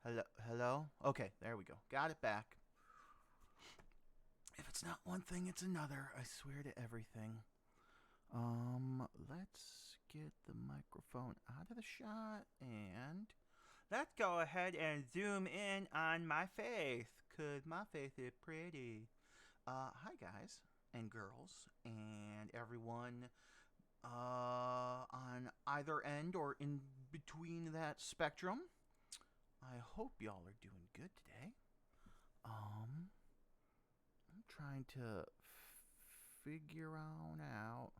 Hello, hello. Okay, there we go. Got it back. If it's not one thing, it's another. I swear to everything. Let's get the microphone out of the shot and let's go ahead and zoom in on my face, cause my face is pretty. Hi guys and girls and everyone on either end or in between that spectrum. I hope y'all are doing good today. I'm trying to figure on out.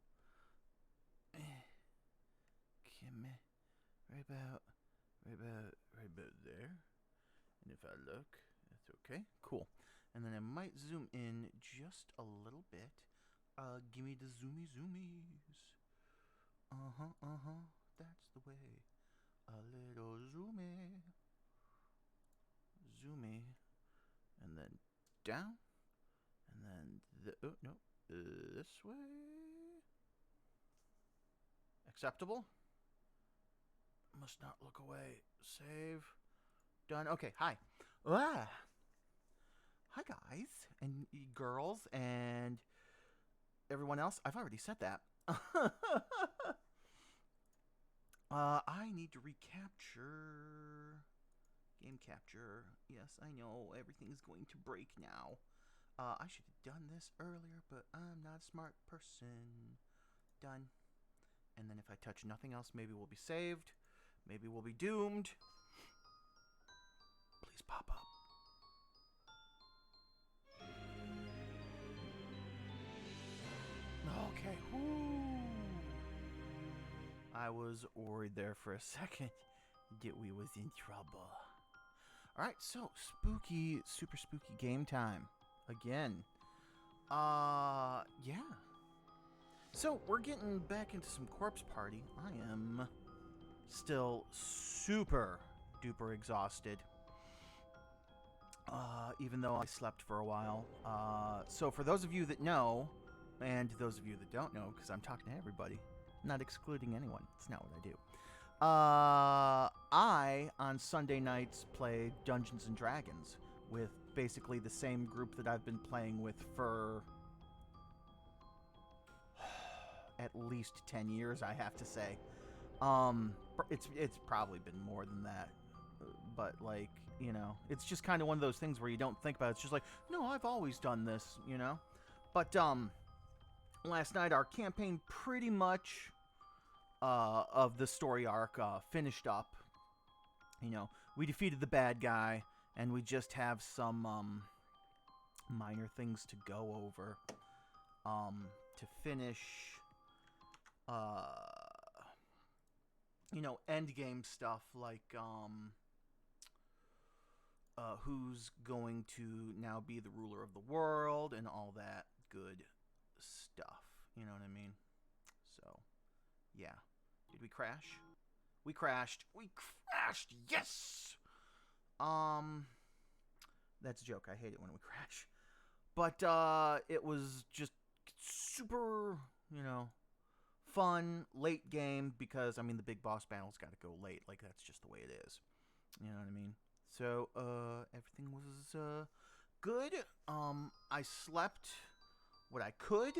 Come right about there. And if I look, that's okay. Cool. And then I might zoom in just a little bit Gimme the zoomies. That's the way. A little zoomy, and then down, and then this way. Acceptable. Must not look away. Save. Done. Okay. Hi. Ah. Hi guys and girls and everyone else. I've already said that. I need to recapture. Game capture. Yes, I know. Everything's going to break now. I should have done this earlier, but I'm not a smart person. Done. And then if I touch nothing else, maybe we'll be saved. Maybe we'll be doomed. Please pop up. Okay. Woo. I was worried there for a second that we was in trouble. Alright, so spooky, super spooky game time. Again. Yeah. So, we're getting back into some Corpse Party. I am still super duper exhausted. Even though I slept for a while. So for those of you that know, and those of you that don't know, because I'm talking to everybody, not excluding anyone. It's not what I do. I, on Sunday nights, play Dungeons & Dragons with basically the same group that I've been playing with for at least 10 years, I have to say. It's probably been more than that. But, like, you know, it's just kind of one of those things where you don't think about it. It's just like, no, I've always done this, you know? But, last night our campaign pretty much of the story arc finished up. You know, we defeated the bad guy, and we just have some minor things to go over to finish, you know, end game stuff like who's going to now be the ruler of the world and all that good stuff. You know what I mean? So, yeah. Did we crash? We crashed. We crashed. Yes. That's a joke. I hate it when we crash. But it was just super, you know, fun late game because I mean the big boss battle's got to go late. Like that's just the way it is. You know what I mean? So everything was good. I slept what I could.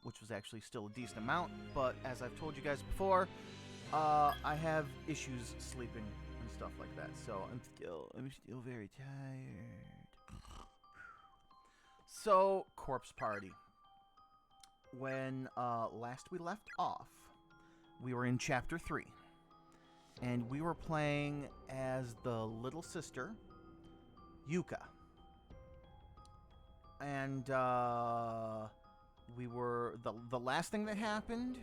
Which was actually still a decent amount, but as I've told you guys before, I have issues sleeping and stuff like that, so I'm still very tired. So, Corpse Party. When last we left off, we were in Chapter 3, and we were playing as the little sister, Yuka. And, we were the last thing that happened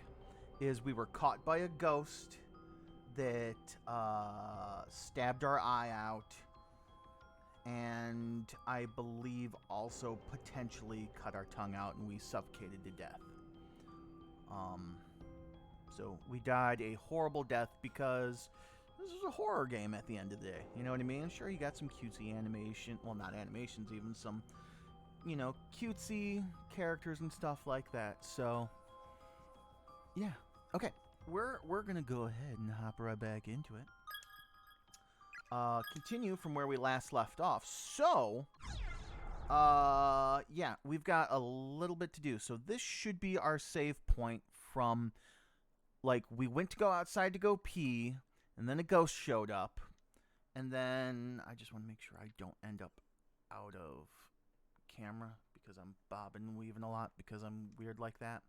is we were caught by a ghost that stabbed our eye out, and I believe also potentially cut our tongue out, and we suffocated to death. So we died a horrible death because this is a horror game at the end of the day. You know what I mean? Sure, you got some cutesy animation, well, not animations, even some, you know, cutesy characters and stuff like that. So, yeah. Okay, we're gonna go ahead and hop right back into it. Continue from where we last left off. So, yeah, we've got a little bit to do. So this should be our save point from, like, we went to go outside to go pee, and then a ghost showed up, and then I just want to make sure I don't end up out of camera because I'm bobbing and weaving a lot because I'm weird like that.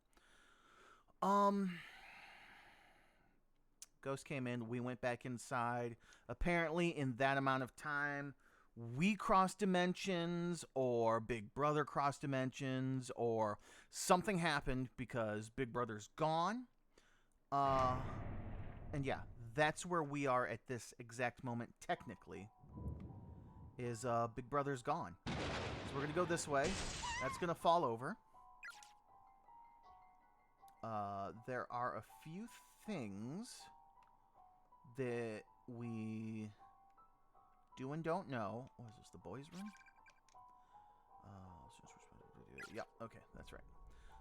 Ghost came in, we went back inside. Apparently in that amount of time we crossed dimensions, or Big Brother crossed dimensions, or something happened because Big Brother's gone. And yeah, that's where we are at this exact moment technically, is Big Brother's gone. So we're gonna go this way. That's gonna fall over. there are a few things that we do and don't know. What is this, the boys' room? Yeah, okay, that's right.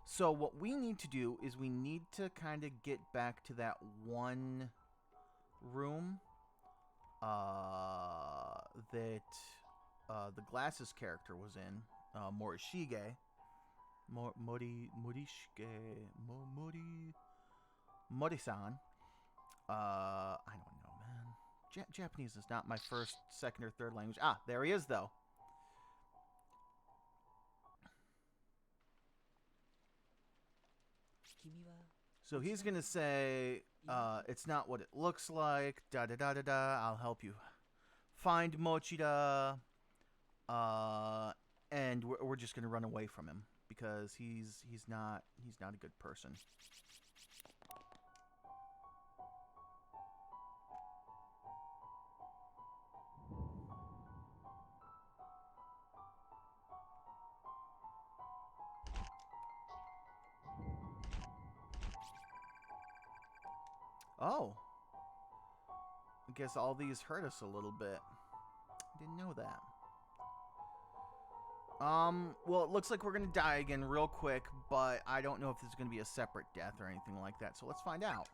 So what we need to do is we need to kind of get back to that one room that the glasses character was in, Morishige. Mori-san. I don't know, man. Japanese is not my first, second, or third language. Ah, there he is, though. So he's going to say, it's not what it looks like, da-da-da-da-da, I'll help you find Mochida, and we're just going to run away from him, because he's not a good person. Oh. I guess all these hurt us a little bit. Didn't know that. Well, it looks like we're gonna die again real quick, but I don't know if this is gonna be a separate death or anything like that, so let's find out.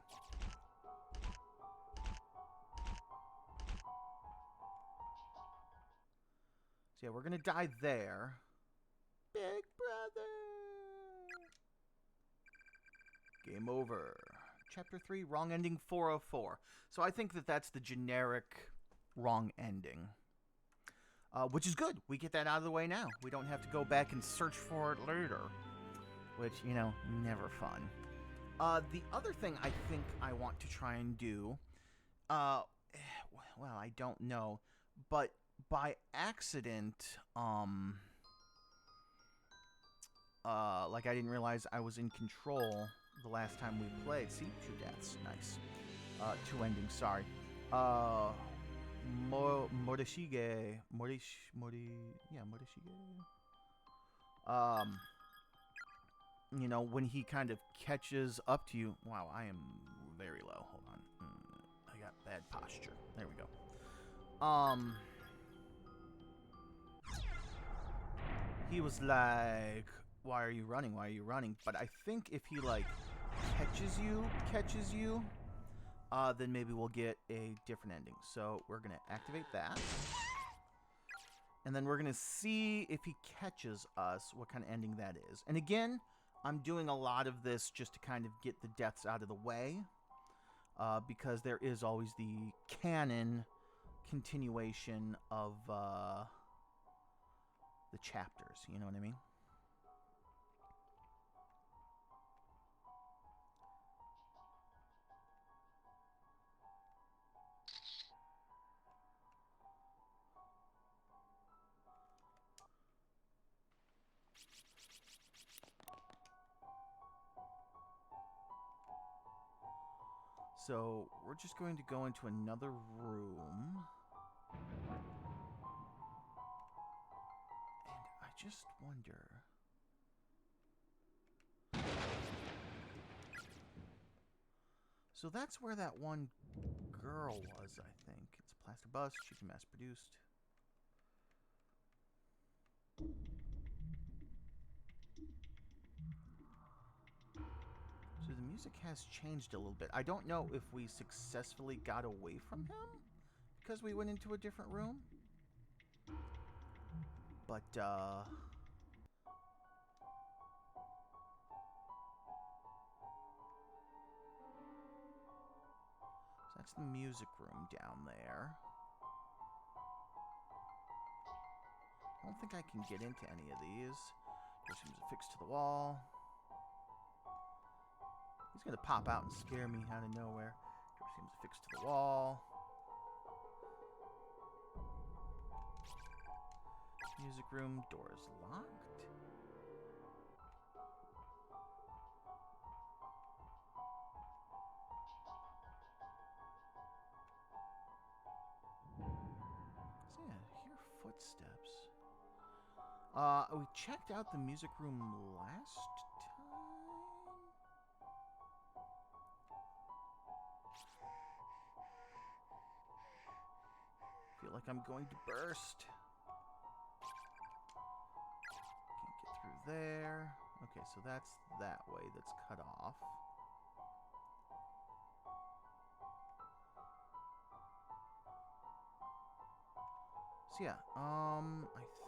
So yeah, we're gonna die there. Big brother! Game over. Chapter 3, wrong ending 404. So I think that that's the generic wrong ending. Which is good. We get that out of the way now. We don't have to go back and search for it later. Which, you know, never fun. The other thing I think I want to try and do, well, I don't know, but by accident, like I didn't realize I was in control the last time we played. See, 2 deaths. Nice. 2 endings, sorry. Morishige. You know, when he kind of catches up to you. Wow, I am very low. Hold on. I got bad posture. There we go. He was like, why are you running? Why are you running? But I think if he, like, catches you, then maybe we'll get a different ending. So we're going to activate that. And then we're going to see if he catches us, what kind of ending that is. And again, I'm doing a lot of this just to kind of get the deaths out of the way. Because there is always the canon continuation of the chapters. You know what I mean? So we're just going to go into another room. And I just wonder... So that's where that one girl was, I think. It's a plaster bust. Should be mass-produced. So the music has changed a little bit. I don't know if we successfully got away from him because we went into a different room. But, so that's the music room down there. I don't think I can get into any of these. There seems affixed to the wall. He's gonna pop out and scare me out of nowhere. Door seems affixed to the wall. Music room, door is locked. So yeah, I hear footsteps. We checked out the music room last time. feel like I'm going to burst. Can't get through there. Okay, so that's that way that's cut off. So yeah, I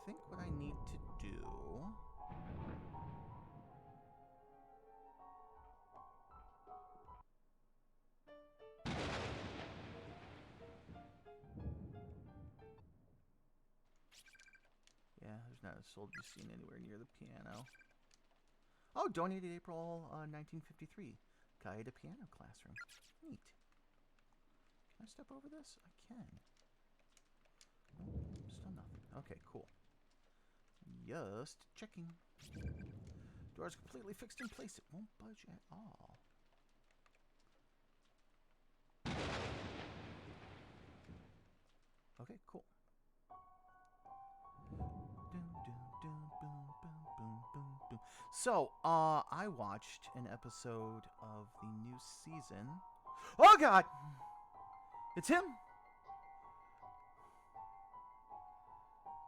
think what I need to do... Yeah, there's not a soul to be seen anywhere near the piano. Oh, donated April 1953. Guide a piano classroom. Neat. Can I step over this? I can. Oh, still nothing. Okay, cool. Just checking. Door is completely fixed in place. It won't budge at all. Okay, cool. So, I watched an episode of the new season. Oh, God! It's him!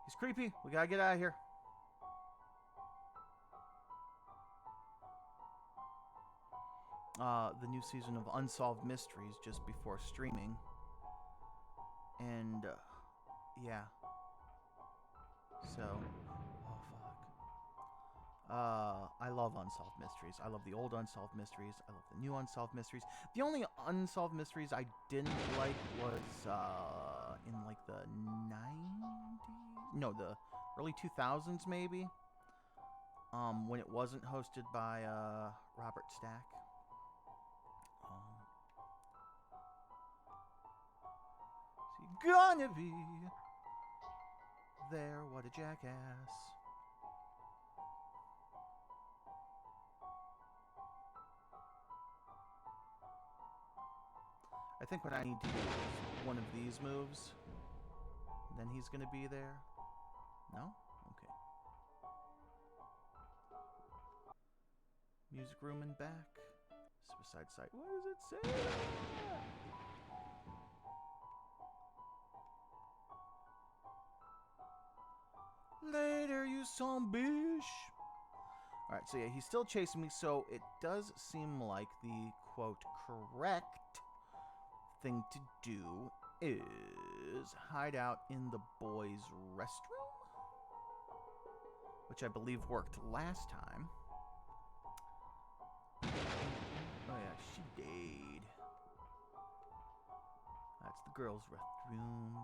He's creepy. We gotta get out of here. The new season of Unsolved Mysteries just before streaming. And, yeah. So, oh fuck. I love Unsolved Mysteries. I love the old Unsolved Mysteries. I love the new Unsolved Mysteries. The only Unsolved Mysteries I didn't like was, in like the 90s? No, the early 2000s maybe. When it wasn't hosted by, Robert Stack. So you're gonna be there, what a jackass. I think what I need to do is one of these moves. Then he's gonna be there. No? Okay. Music room and back. Suicide site. What does it say? Later, you son bitch. Alright, so yeah, he's still chasing me, so it does seem like the, quote, correct thing to do is hide out in the boys' restroom? Which I believe worked last time. Oh yeah, she died. That's the girls' restroom.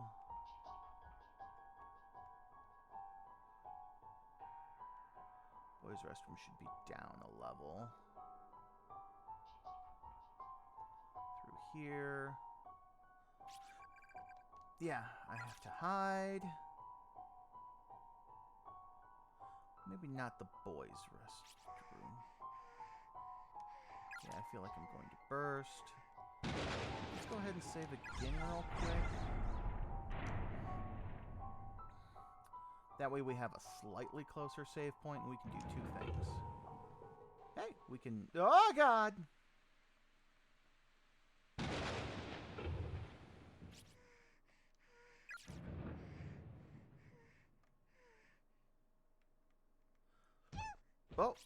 Boys' restroom should be down a level. Through here. Yeah, I have to hide. Maybe not the boys' restroom. Yeah, I feel like I'm going to burst. Let's go ahead and save again real quick. That way we have a slightly closer save point and we can do two things. Hey, we can... Oh, God! Oh!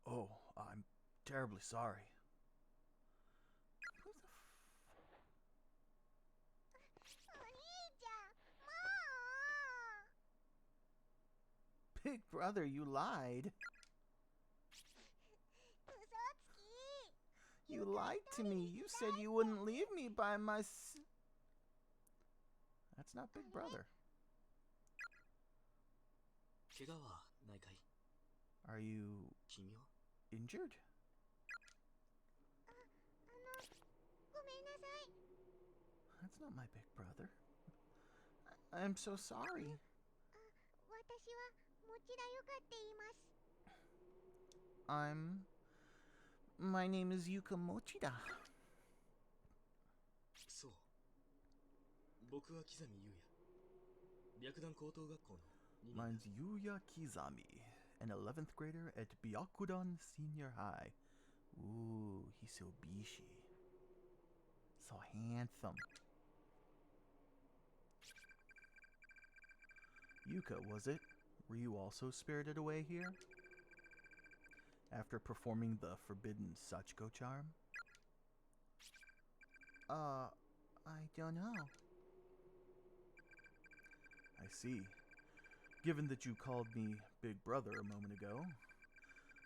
Oh, I'm terribly sorry. Big brother, you lied. You lied to me. You said you wouldn't leave me by myself. That's not Big Brother. Are you injured? That's not my Big Brother. I'm so sorry. My name is Yuka Mochida. Mine's Yuya Kizami, an 11th grader at Byakudan Senior High. Ooh, he's so bishi. So handsome. Yuka, was it? Were you also spirited away here? After performing the forbidden Sachiko charm? I don't know. I see. Given that you called me Big Brother a moment ago,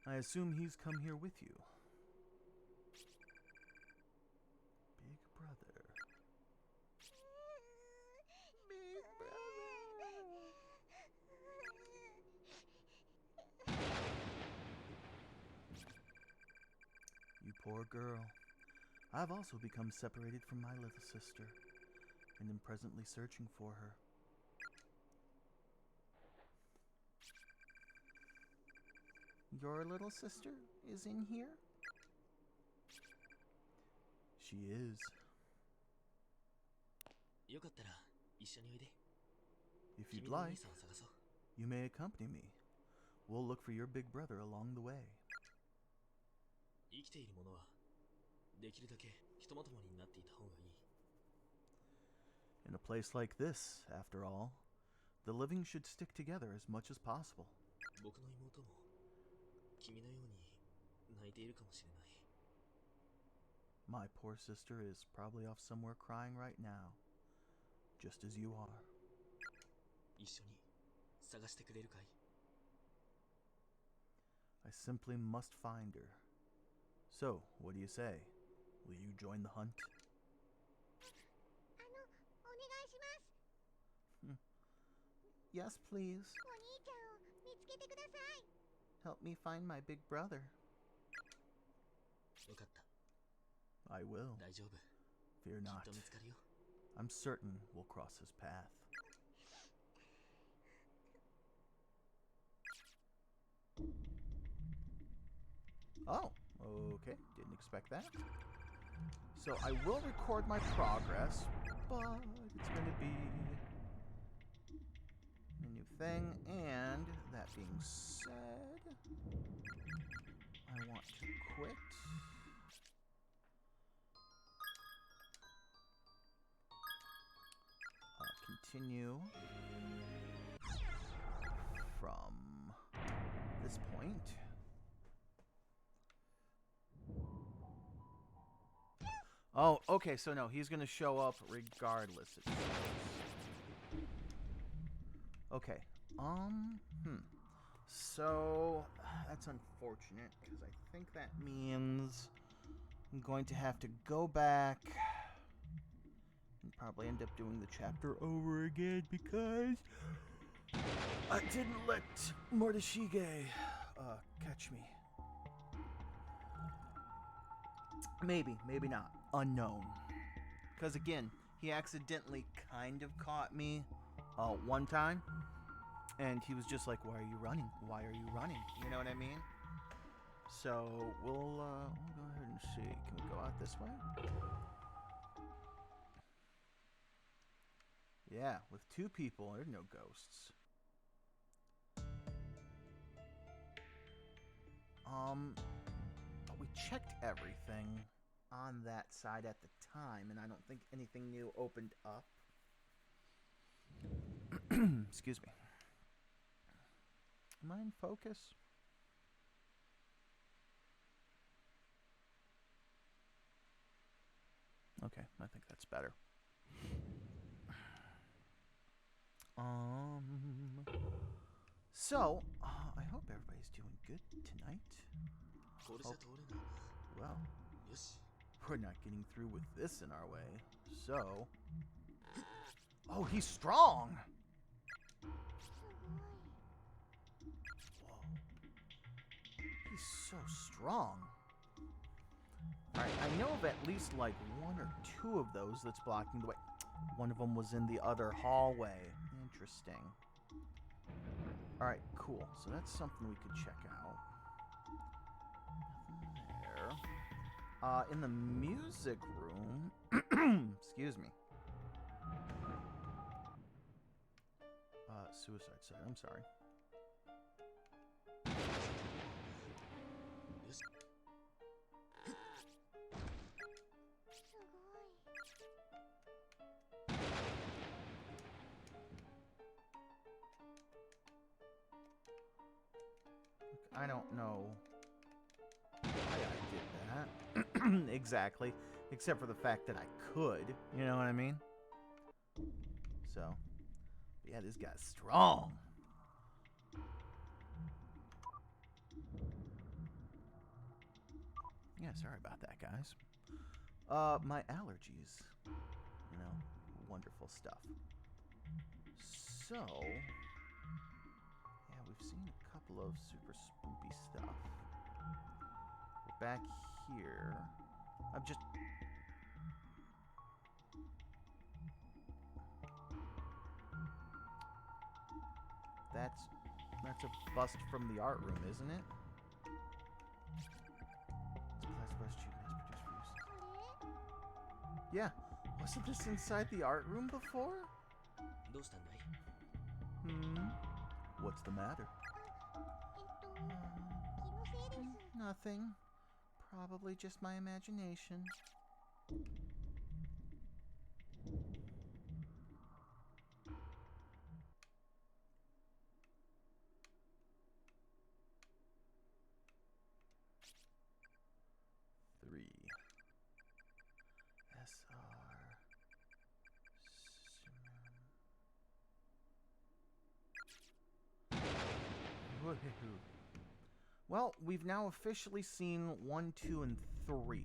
I assume he's come here with you. Big Brother. Big Brother. You poor girl. I've also become separated from my little sister, and am presently searching for her. Your little sister is in here? She is. If you'd like, you may accompany me. We'll look for your big brother along the way. In a place like this, after all, the living should stick together as much as possible. My poor sister is probably off somewhere crying right now, just as you are. I simply must find her. So, what do you say? Will you join the hunt? Yes, please. Help me find my big brother. I will. Fear not. I'm certain we'll cross his path. Oh, okay. Didn't expect that. So I will record my progress, but it's going to be a new thing. And that being said, I want to quit. Continue from this point. Oh, okay, so no, he's gonna show up regardless. Okay, so that's unfortunate, because I think that means I'm going to have to go back and probably end up doing the chapter over again, because I didn't let Mordeshige catch me. Maybe, maybe not. Unknown. Because again, he accidentally kind of caught me one time. And he was just like, why are you running? Why are you running? You know what I mean? So we'll go ahead and see. Can we go out this way? Yeah, with two people, there's no ghosts. But we checked everything on that side at the time, and I don't think anything new opened up. Excuse me. Am I in focus? Okay, I think that's better. So, I hope everybody's doing good tonight. Well, we're not getting through with this in our way, so... Oh, he's strong! Whoa. He's so strong. Alright, I know of at least like one or two of those that's blocking the way. One of them was in the other hallway. Interesting. Alright, cool. So that's something we could check out. Nothing there. In the music room... Excuse me. Suicide site. I'm sorry. I don't know why I did that. Exactly. Except for the fact that I could. You know what I mean? So, yeah, this guy's strong. Yeah, sorry about that, guys. My allergies. You know, wonderful stuff. So, yeah, we've seen a couple of super spoopy stuff. We're back here. I'm just... That's a bust from the art room, isn't it? It's class bust cheap mass produced for use. Yeah, wasn't this inside the art room before? What's the matter? Nothing. Probably just my imagination. Well, we've now officially seen 1, 2, and 3.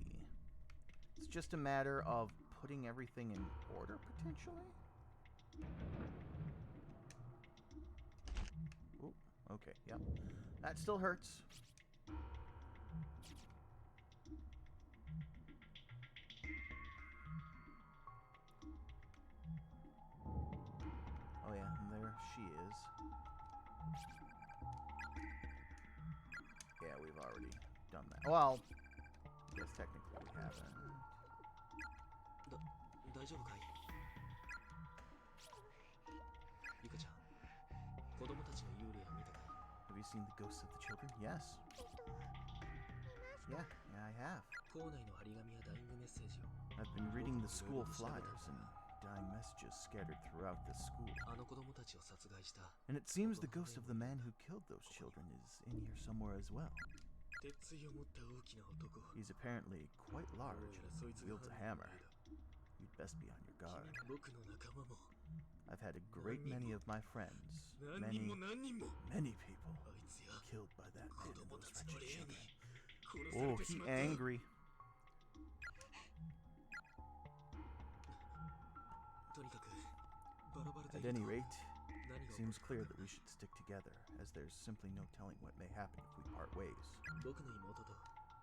It's just a matter of putting everything in order, potentially? Ooh, okay, yep. That still hurts. Oh yeah, and there she is. Yeah, we've already done that. Well, I guess technically we haven't. Have you seen the ghosts of the children? Yes. Yeah, I have. I've been reading the school flyers and dying messages scattered throughout the school. And it seems the ghost of the man who killed those children is in here somewhere as well. He's apparently quite large and wields a hammer. You'd best be on your guard. I've had a great many of my friends, many people, killed by that man and those wretched children. Oh, he angry. At any rate, it seems clear that we should stick together, as there's simply no telling what may happen if we part ways.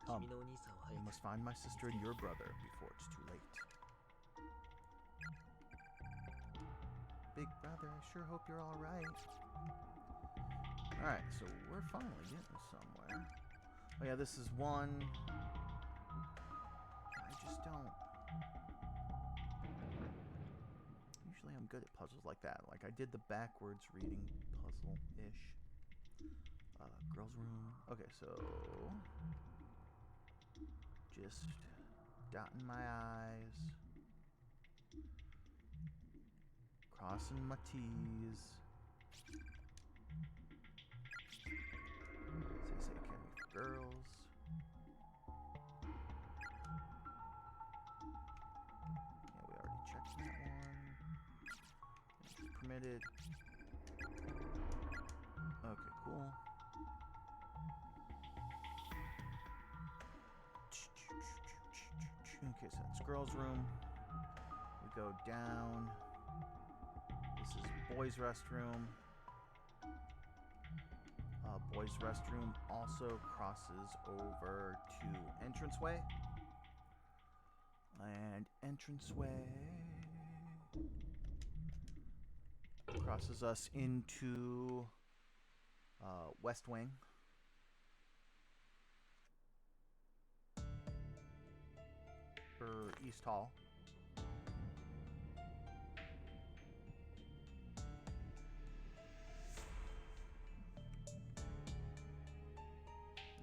Come, we must find my sister and your brother before it's too late. Big brother, I sure hope you're alright. Alright, so we're finally getting somewhere. Oh yeah, this is one. I just don't... Usually I'm good at puzzles like that. Like I did the backwards reading puzzle-ish. Girls' room. Okay, so... Just dotting my I's. Crossing my T's. Say Academy for Girls. Yeah, we already checked that one. Permitted. Okay, cool. Okay, so that's girls' room. We go down. This is boys' restroom. Boys' restroom also crosses over to entranceway. And entranceway crosses us into West Wing. Or East Hall. And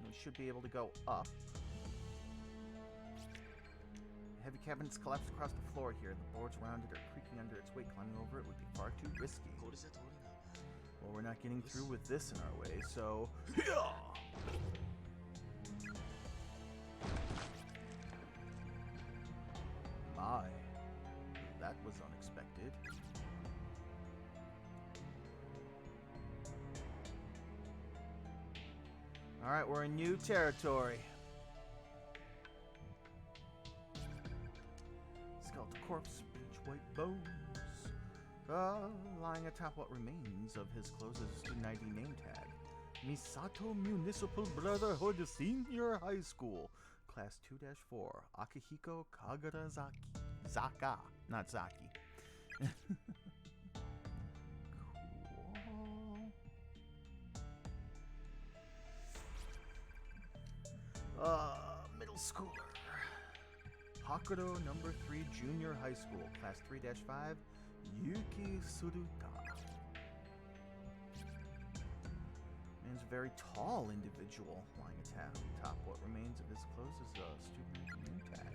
we should be able to go up. Heavy cabinets collapsed across the floor here. The boards around it are creaking under its weight. Climbing over it would be far too risky. Well, we're not getting through with this in our way, so... My, that was unexpected. Alright, we're in new territory. Skeletal corpse, bleach white bones. Lying atop what remains of his closest student ID name tag. Misato Municipal Brotherhood Senior High School. Class 2-4. Akihiko Kagarazaki. Zaka. Not Zaki. Cool. Middle schooler. Hakudo number 3 Junior High School. Class 3-5. Yuki Suruta. Man's a very tall individual lying atop what remains of his closest student name tag.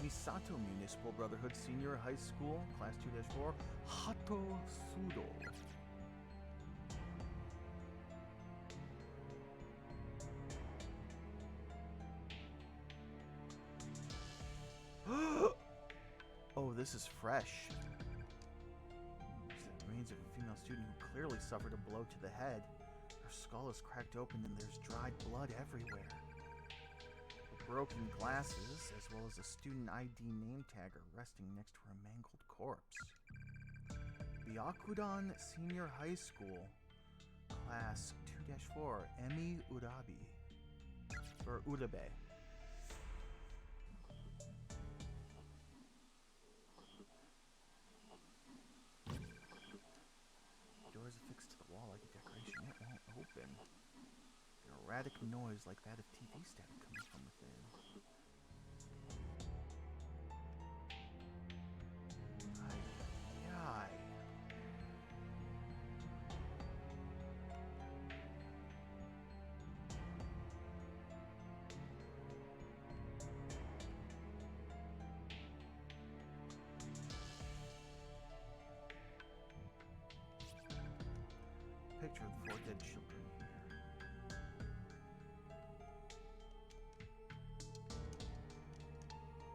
Misato Municipal Brotherhood Senior High School, Class 2-4, Hato Sudo. Oh, this is fresh. The remains of a female student who clearly suffered a blow to the head. Her skull is cracked open and there's dried blood everywhere. The broken glasses, as well as a student ID name tag, are resting next to her mangled corpse. Byakudan Senior High School, Class 2-4, Emi Urabe. Or Urabe. Doors affixed to the wall like a decoration, it won't open. An erratic noise like that of TV static coming from within. Ay. Picture of the 4 dead children here.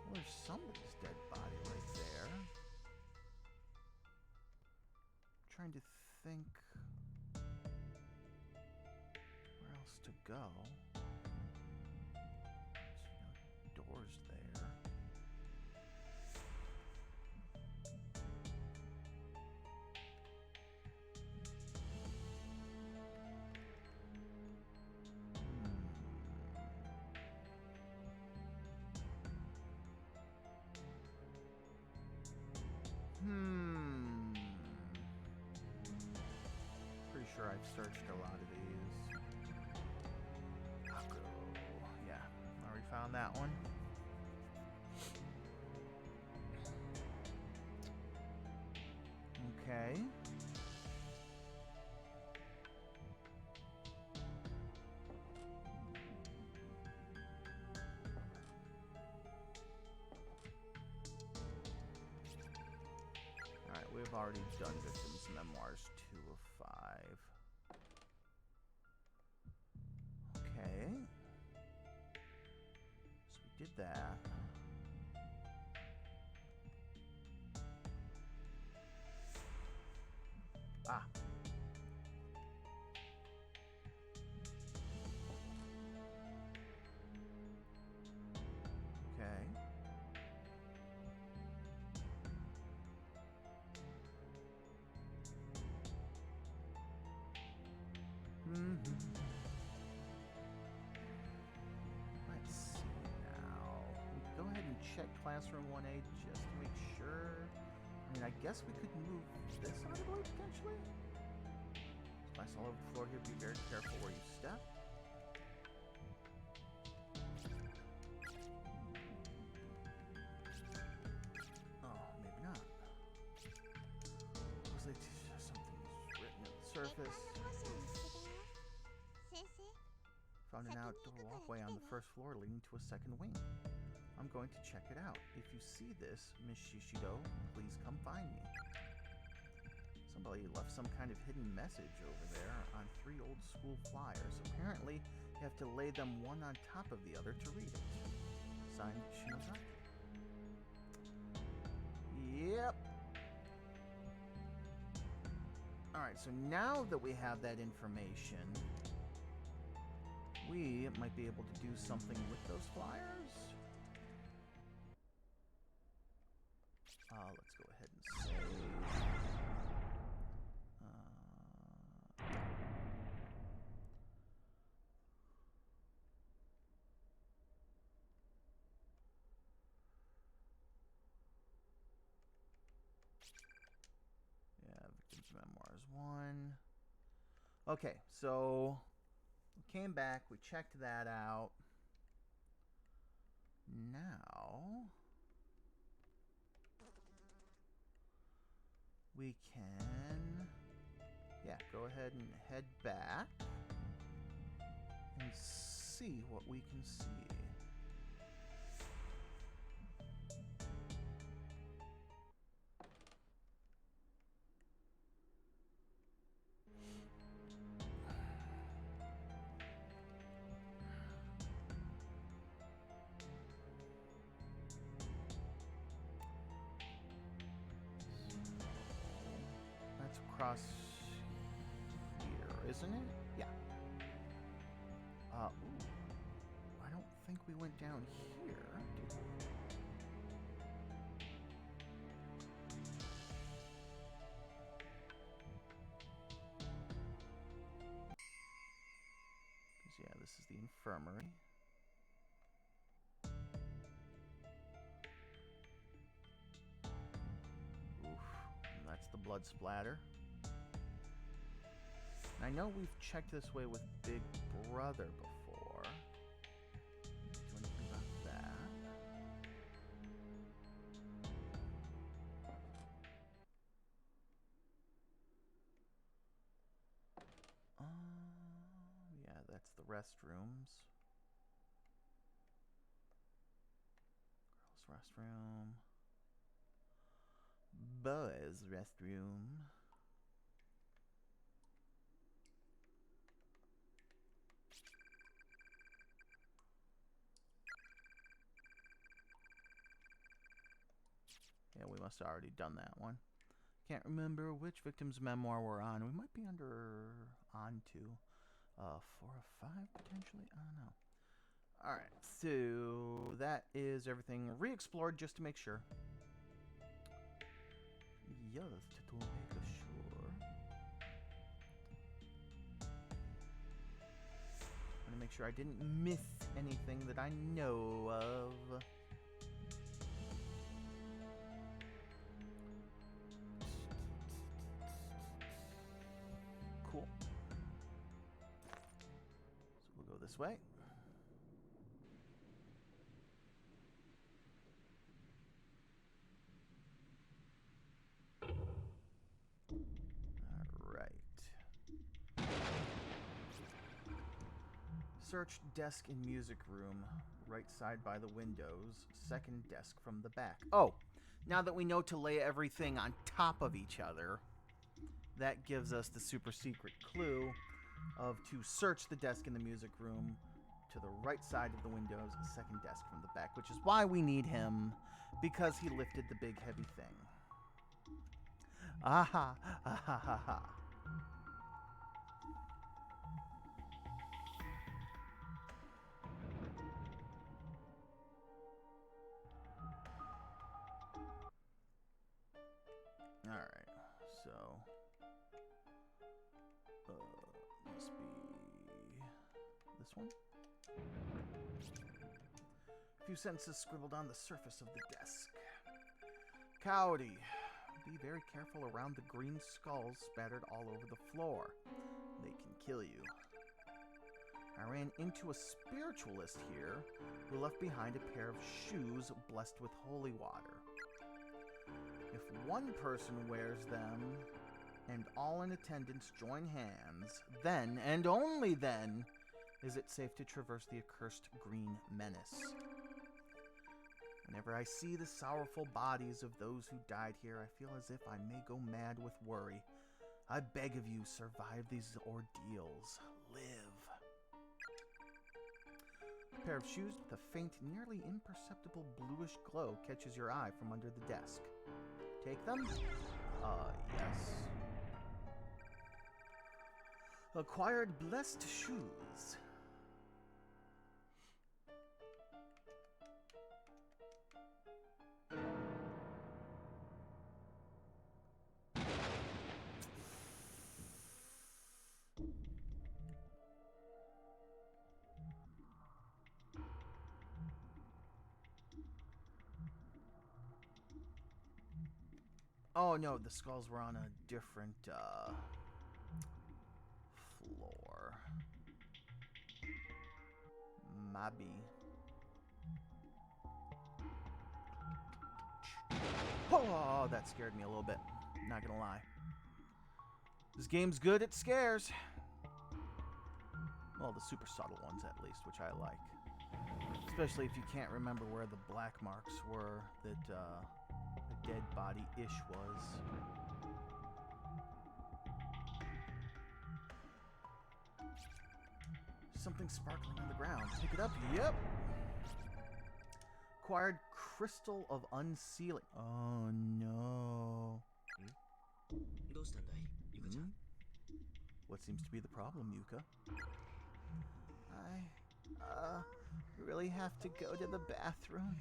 Well, there's somebody's dead body right there. I'm trying to think where else to go. There's no doors there. Pretty sure I've searched a lot of these. Yeah, already found that one. Okay. We've already done Victims' Memoirs 2 of 5. Okay. So we did that. Ah. Okay. Let's see now. We can go ahead and check Classroom 1A just to make sure. I mean, I guess we could move this out of the way potentially. Splash all over the floor here. Be very careful where you step. Oh, maybe not. Looks like something's written at the surface. Found an outdoor walkway on the first floor leading to a second wing. I'm going to check it out. If you see this, Miss Shishido, please come find me. Somebody left some kind of hidden message over there on 3 old school flyers. Apparently, You have to lay them one on top of the other to read it. Signed, Shinoza. Yep. Alright, so now that we have that information, we might be able to do something with those flyers. Let's go ahead and save. Yeah, Victim's Memoirs 1. Okay, so we came back, we checked that out. Now we can, yeah, go ahead and head back and see what we can see. Across here, isn't it? Yeah. Ooh. I don't think we went down here, did we? Because, yeah, this is the infirmary. Oof. And that's the blood splatter. I know we've checked this way with Big Brother before. Do anything about that? Yeah, that's the restrooms. Girls' restroom. Boys' restroom. Yeah, we must have already done that one. Can't remember which victim's memoir we're on. We might be on to 4 or 5 potentially. I don't know. All right, so that is everything re-explored just to make sure. Yes, to make sure. I want to make sure I didn't miss anything that I know of. Cool. So we'll go this way. All right. Search desk in music room, right side by the windows, second desk from the back. Oh, now that we know to lay everything on top of each other, that gives us the super secret clue of to search the desk in the music room to the right side of the windows, second desk from the back, which is why we need him, because he lifted the big heavy thing. Aha, ha ha ha ha. Alright, so must be this one. A few sentences scribbled on the surface of the desk. Cowdy, be very careful around the green skulls spattered all over the floor. They can kill you. I ran into a spiritualist here who left behind a pair of shoes blessed with holy water. If one person wears them and all in attendance join hands, then, and only then, is it safe to traverse the accursed green menace. Whenever I see the sorrowful bodies of those who died here, I feel as if I may go mad with worry. I beg of you, survive these ordeals. Live. A pair of shoes with a faint, nearly imperceptible bluish glow catches your eye from under the desk. Take them? Yes. Acquired blessed shoes. Oh no, the skulls were on a different floor. Maybe. Oh, that scared me a little bit. Not gonna lie. This game's good at scares. Well, the super subtle ones at least, which I like. Especially if you can't remember where the black marks were that a dead body-ish was. Something sparkling on the ground. Pick it up. Yep. Acquired crystal of unsealing. Oh no. What seems to be the problem, Yuka? I really have to go to the bathroom.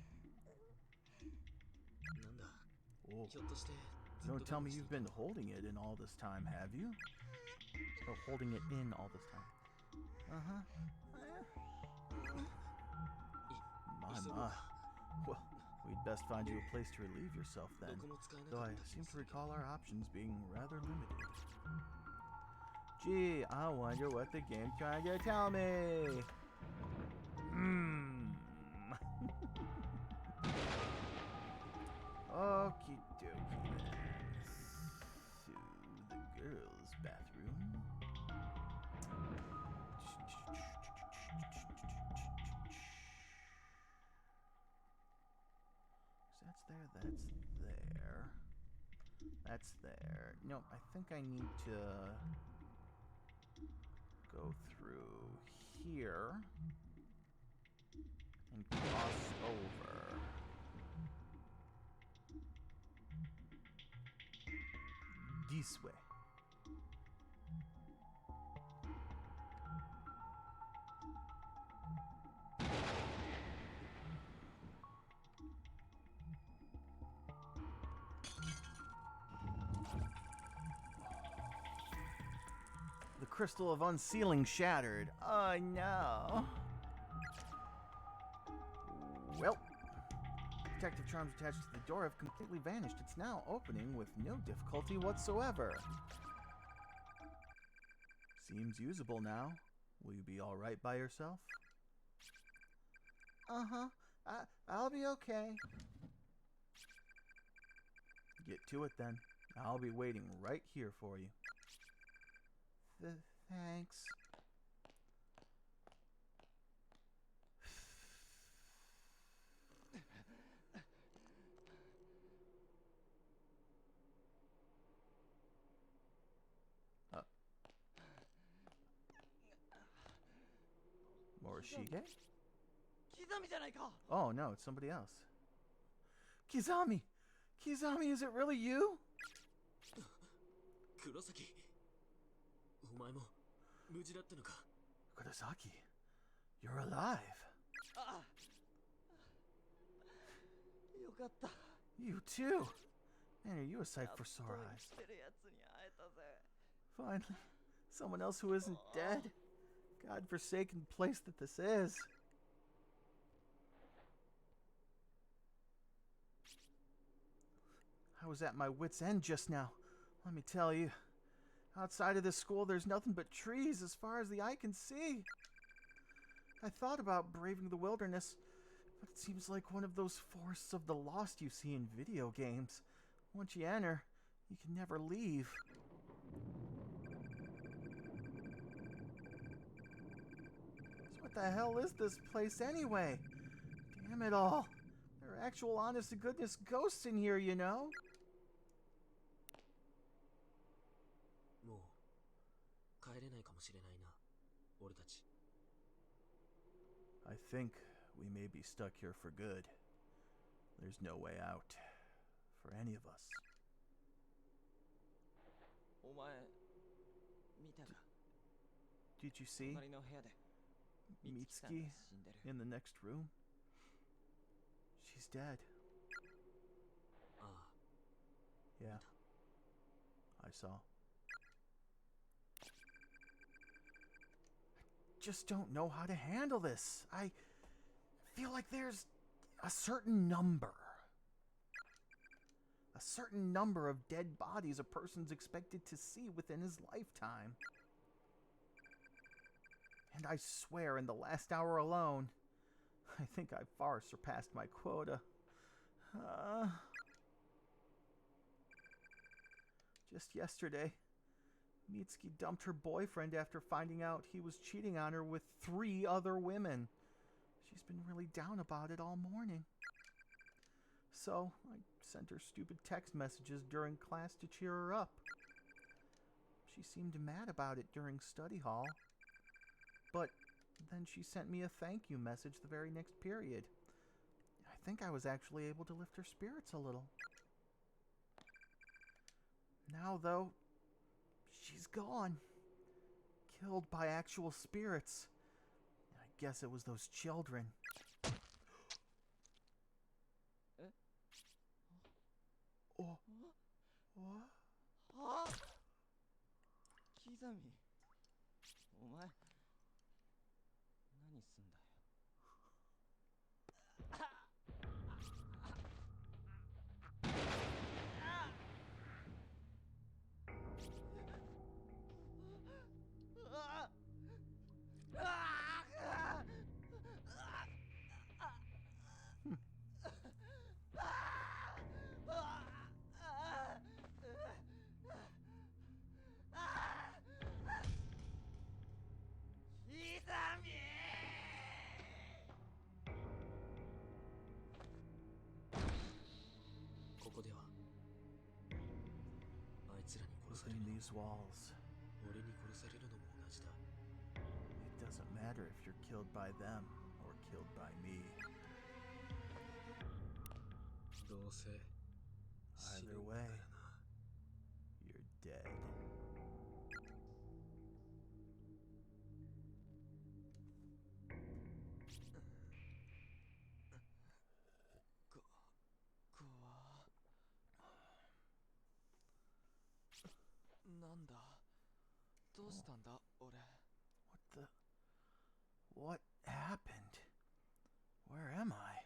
Oh. Don't tell me you've been holding it in all this time, have you? Or holding it in all this time. Uh-huh. My. Well, we'd best find you a place to relieve yourself then. Though I seem to recall our options being rather limited. Gee, I wonder what the game's trying to tell me. Okie dokie then. To the girls' bathroom. That's there. That's there. No, I think I need to go through here and cross over. This way. The crystal of unsealing shattered. Oh no. Well, protective charms attached to the door have completely vanished. It's now opening with no difficulty whatsoever. Seems usable now. Will you be alright by yourself? Uh-huh. I'll be okay. Get to it then. I'll be waiting right here for you. Thanks. Morishige? Oh no, it's somebody else. Kizami! Kizami, is it really you? Kurosaki, you're alive. You too. Man, are you a sight for sore eyes? Finally, someone else who isn't dead. God-forsaken place that this is. I was at my wit's end just now. Let me tell you. Outside of this school, there's nothing but trees as far as the eye can see. I thought about braving the wilderness, but it seems like one of those forests of the lost you see in video games. Once you enter, you can never leave. So what the hell is this place anyway? Damn it all. There are actual honest-to-goodness ghosts in here, you know? I think we may be stuck here for good. There's no way out. For any of us. Did you see Mitsuki in the next room? She's dead. Yeah. I saw. I just don't know how to handle this. I feel like there's a certain number. A certain number of dead bodies a person's expected to see within his lifetime. And I swear, in the last hour alone, I think I've far surpassed my quota. Just yesterday, Mitsuki dumped her boyfriend after finding out he was cheating on her with 3 other women. She's been really down about it all morning. So, I sent her stupid text messages during class to cheer her up. She seemed mad about it during study hall. But then she sent me a thank you message the very next period. I think I was actually able to lift her spirits a little. Now, though, she's gone. Killed by actual spirits. I guess it was those children. Oh. What? キザミ、お前何すんだよ。Within these walls, it doesn't matter if you're killed by them or killed by me. Either way, you're dead. What happened? Where am I?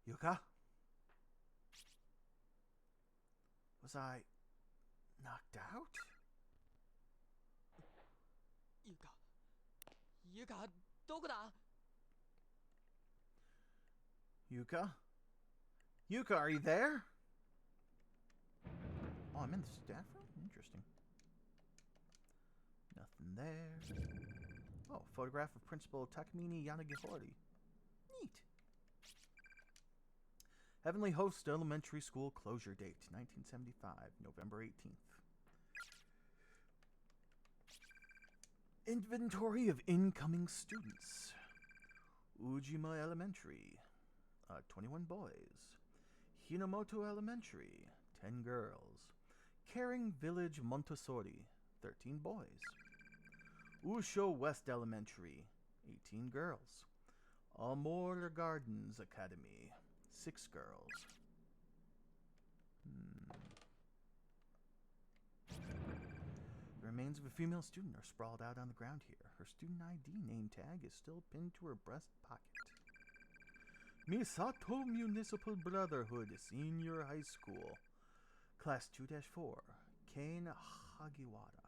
Yuka? Was I knocked out? Yuka, どこだ? Yuka? Yuka, are you there? Oh, I'm in the staff room? Interesting. Nothing there. Oh, photograph of Principal Takamine Yanagihori. Neat. Heavenly Host Elementary School closure date, 1975, November 18th. Inventory of incoming students. Ujima Elementary, 21 boys. Hinomoto Elementary, 10 girls. Caring Village Montessori, 13 boys. Usho West Elementary, 18 girls. Amor Gardens Academy, 6 girls. The remains of a female student are sprawled out on the ground here. Her student ID name tag is still pinned to her breast pocket. Misato Municipal Brotherhood Senior High School, Class 2-4, Kane Hagiwara.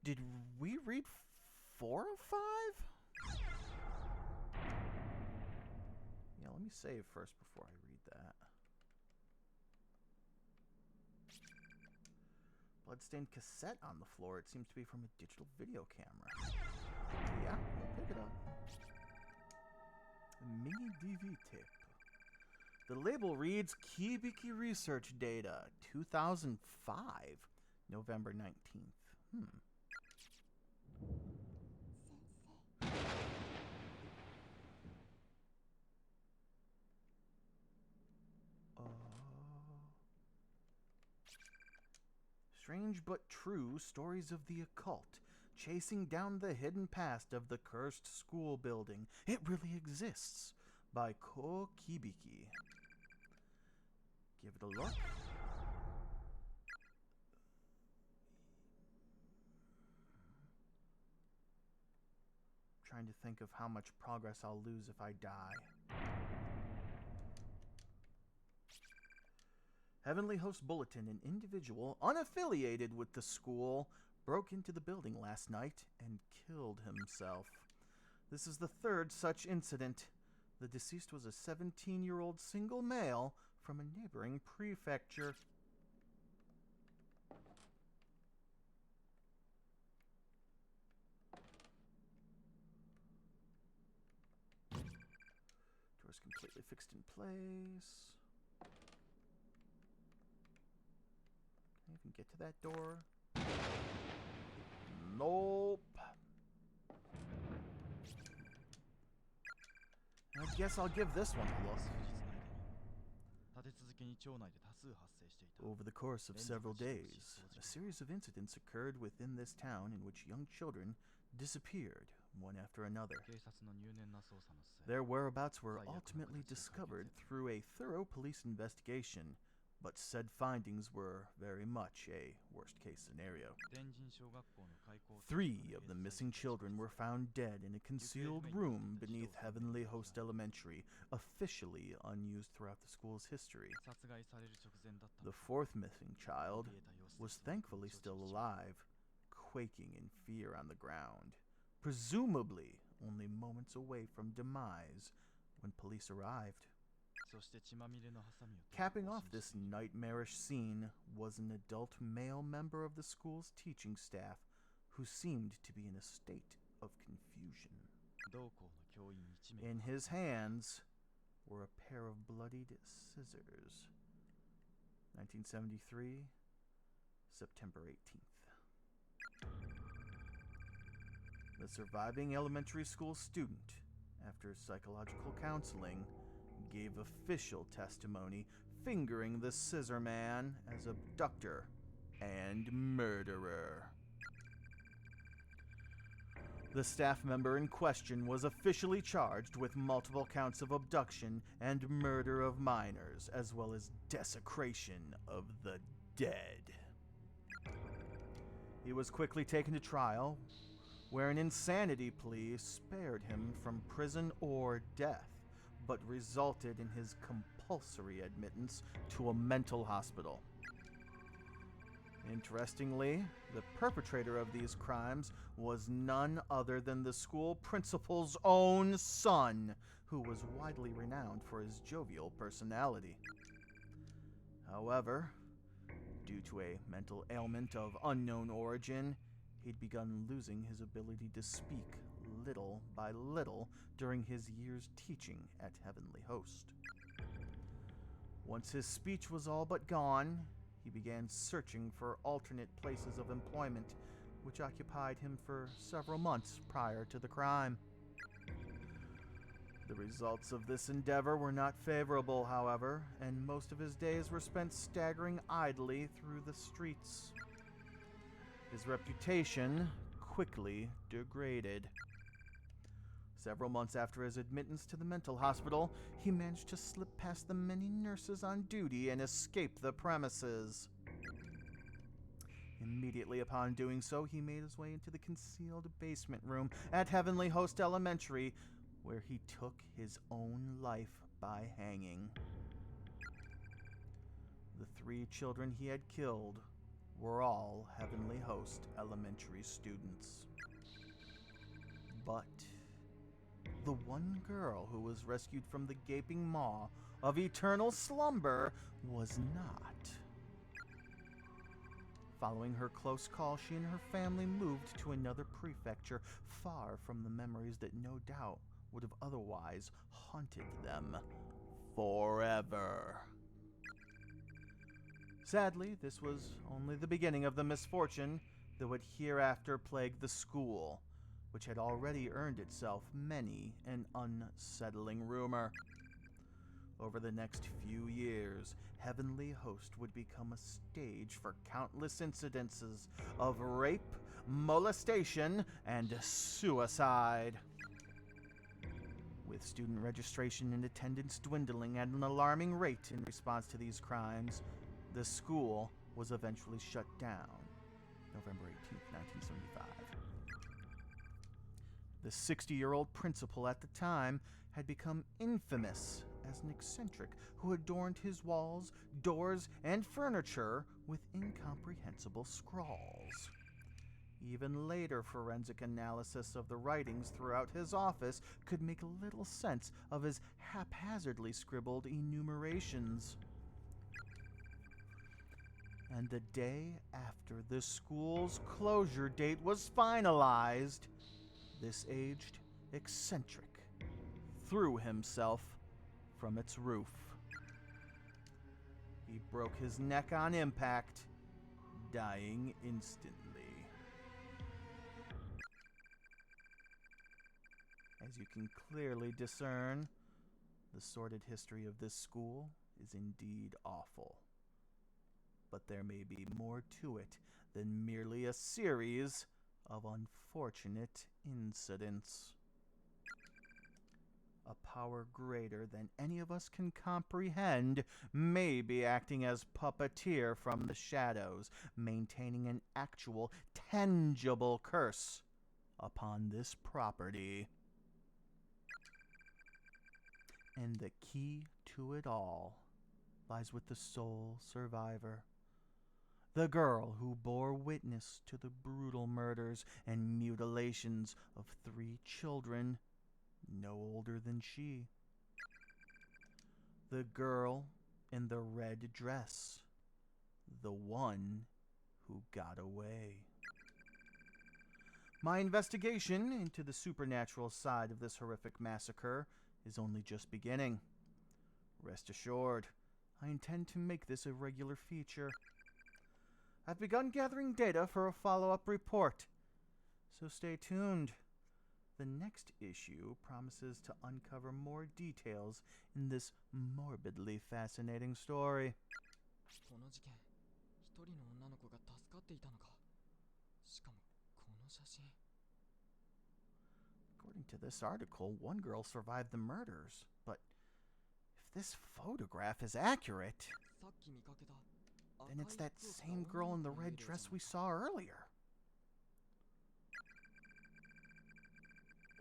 Did we read 4 of 5? Yeah, let me save first before I read that. Bloodstained cassette on the floor. It seems to be from a digital video camera. Yeah, no Pick it up. A mini DV tape. The label reads Kibiki Research Data, 2005, November 19th. Strange but true stories of the occult, chasing down the hidden past of the cursed school building. It really exists. By Ko Kibiki. Give it a look. Trying to think of how much progress I'll lose if I die. Heavenly Host Bulletin. An individual unaffiliated with the school broke into the building last night and killed himself. This is the third such incident. The deceased was a 17-year-old single male from a neighboring prefecture. Door's completely fixed in place. Can I even get to that door? Nope. I guess I'll give this one a look. Over the course of several days, a series of incidents occurred within this town in which young children disappeared, one after another. Their whereabouts were ultimately discovered through a thorough police investigation, but said findings were very much a worst-case scenario. 3 of the missing children were found dead in a concealed room beneath Heavenly Host Elementary, officially unused throughout the school's history. The 4th missing child was thankfully still alive, quaking in fear on the ground, presumably only moments away from demise when police arrived. Capping off this nightmarish scene was an adult male member of the school's teaching staff who seemed to be in a state of confusion. In his hands were a pair of bloodied scissors. 1973, September 18th. The surviving elementary school student, after psychological counseling, gave official testimony fingering the Scissor Man as abductor and murderer. The staff member in question was officially charged with multiple counts of abduction and murder of minors, as well as desecration of the dead. He was quickly taken to trial, where an insanity plea spared him from prison or death, but resulted in his compulsory admittance to a mental hospital. Interestingly, the perpetrator of these crimes was none other than the school principal's own son, who was widely renowned for his jovial personality. However, due to a mental ailment of unknown origin, he'd begun losing his ability to speak little by little during his years teaching at Heavenly Host. Once his speech was all but gone, he began searching for alternate places of employment, which occupied him for several months prior to the crime. The results of this endeavor were not favorable, however, and most of his days were spent staggering idly through the streets. His reputation quickly degraded. Several months after his admittance to the mental hospital, he managed to slip past the many nurses on duty and escape the premises. Immediately upon doing so, he made his way into the concealed basement room at Heavenly Host Elementary, where he took his own life by hanging. The 3 children he had killed were all Heavenly Host Elementary students. But the one girl who was rescued from the gaping maw of eternal slumber was not. Following her close call, she and her family moved to another prefecture, far from the memories that no doubt would have otherwise haunted them forever. Sadly, this was only the beginning of the misfortune that would hereafter plague the school, which had already earned itself many an unsettling rumor. Over the next few years, Heavenly Host would become a stage for countless incidences of rape, molestation, and suicide. With student registration and attendance dwindling at an alarming rate in response to these crimes, the school was eventually shut down November 18th, 1975. The 60-year-old principal at the time had become infamous as an eccentric who adorned his walls, doors, and furniture with incomprehensible scrawls. Even later forensic analysis of the writings throughout his office could make little sense of his haphazardly scribbled enumerations. And the day after the school's closure date was finalized, this aged eccentric threw himself from its roof. He broke his neck on impact, dying instantly. As you can clearly discern, the sordid history of this school is indeed awful. But there may be more to it than merely a series of unfortunate incidents. A power greater than any of us can comprehend may be acting as puppeteer from the shadows, maintaining an actual, tangible curse upon this property. And the key to it all lies with the sole survivor. The girl who bore witness to the brutal murders and mutilations of 3 children no older than she. The girl in the red dress. The one who got away. My investigation into the supernatural side of this horrific massacre is only just beginning. Rest assured, I intend to make this a regular feature. I've begun gathering data for a follow-up report, so stay tuned. The next issue promises to uncover more details in this morbidly fascinating story. この事件、一人の女の子が助かっていたのか。しかもこの写真。According to this article, one girl survived the murders, but if this photograph is accurate, さっき見かけた。 then it's that same girl in the red dress we saw earlier.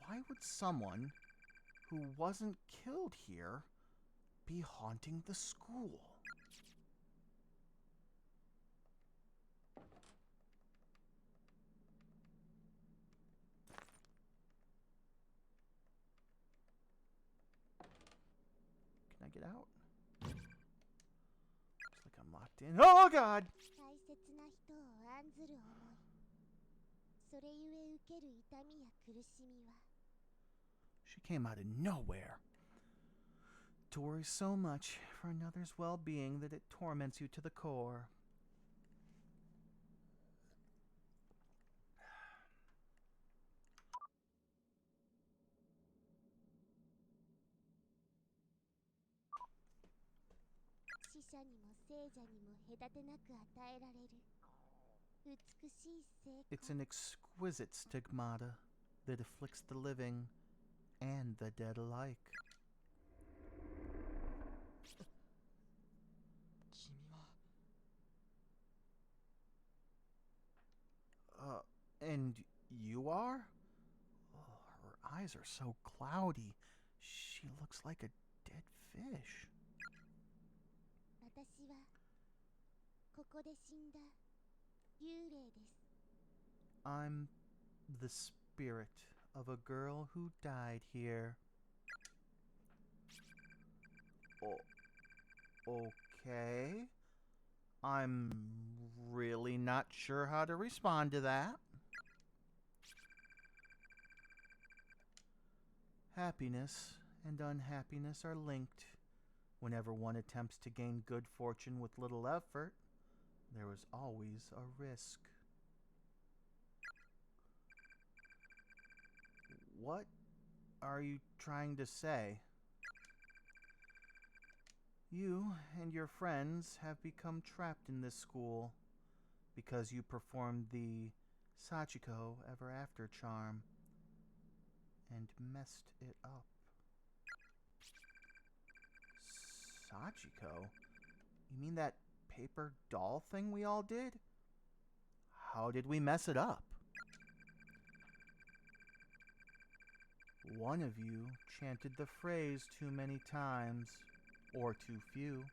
Why would someone who wasn't killed here be haunting the school? Can I get out? Looks like I'm locked in. Oh, God! 大切な人を案ずる思い、それゆえ受ける痛みや苦しみは She came out of nowhere to worry so much for another's well-being that it torments you to the core. It's an exquisite stigmata that afflicts the living and the dead alike. 君は And you are? Oh, her eyes are so cloudy. She looks like a dead fish. 私はここで死んだ幽霊です。 I'm the spirit of a girl who died here. Okay. I'm really not sure how to respond to that. Happiness and unhappiness are linked. Whenever one attempts to gain good fortune with little effort, there is always a risk. What are you trying to say? You and your friends have become trapped in this school because you performed the Sachiko Ever After charm and messed it up. Sachiko? You mean that paper doll thing we all did? How did we mess it up? One of you chanted the phrase too many times, or too few.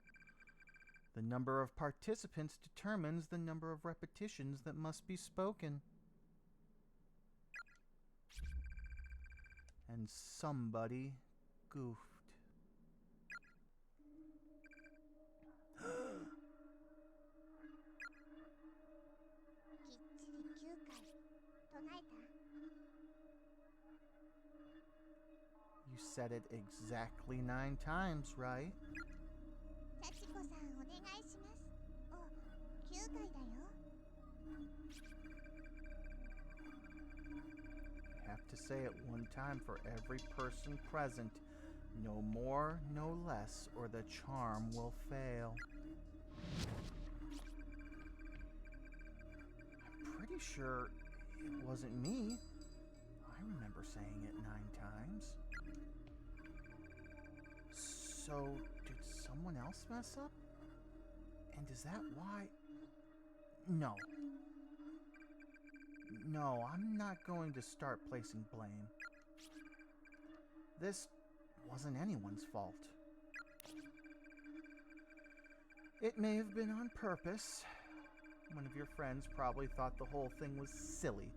The number of participants determines the number of repetitions that must be spoken. And somebody goofed. きっちり9回唱えた。 You said it exactly 9 times, right? 幸子さんお願いします。お、9回だよ。 You have to say it 1 time for every person present. No more, no less, or the charm will fail. I'm pretty sure it wasn't me. I remember saying it 9 times. So, did someone else mess up? And is that why? No. No, I'm not going to start placing blame. This wasn't anyone's fault. It may have been on purpose. One of your friends probably thought the whole thing was silly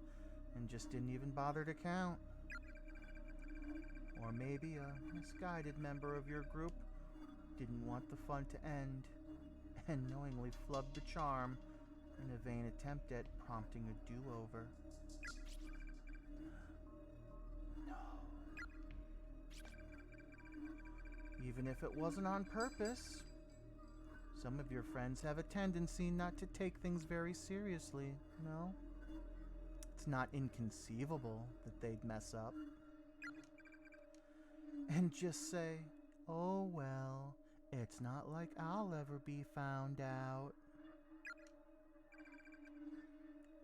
and just didn't even bother to count. Or maybe a misguided member of your group didn't want the fun to end and knowingly flubbed the charm in a vain attempt at prompting a do-over. No. Even if it wasn't on purpose, some of your friends have a tendency not to take things very seriously, no? It's not inconceivable that they'd mess up. And just say, oh well, it's not like I'll ever be found out.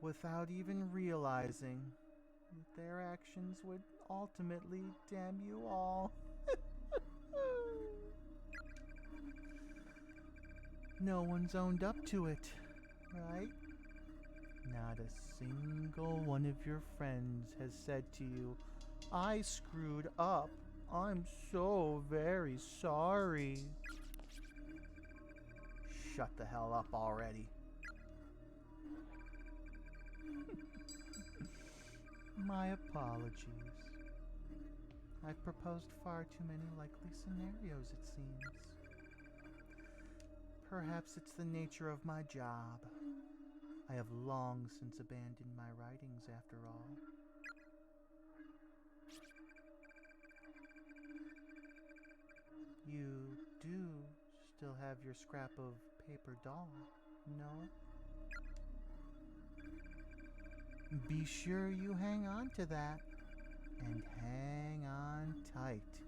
Without even realizing that their actions would ultimately damn you all. No one's owned up to it, right? Not a single one of your friends has said to you, I screwed up. I'm so very sorry. Shut the hell up already. My apologies. I've proposed far too many likely scenarios, it seems. Perhaps it's the nature of my job. I have long since abandoned my writings, after all. You do still have your scrap of paper doll, no? Be sure you hang on to that, and hang on tight.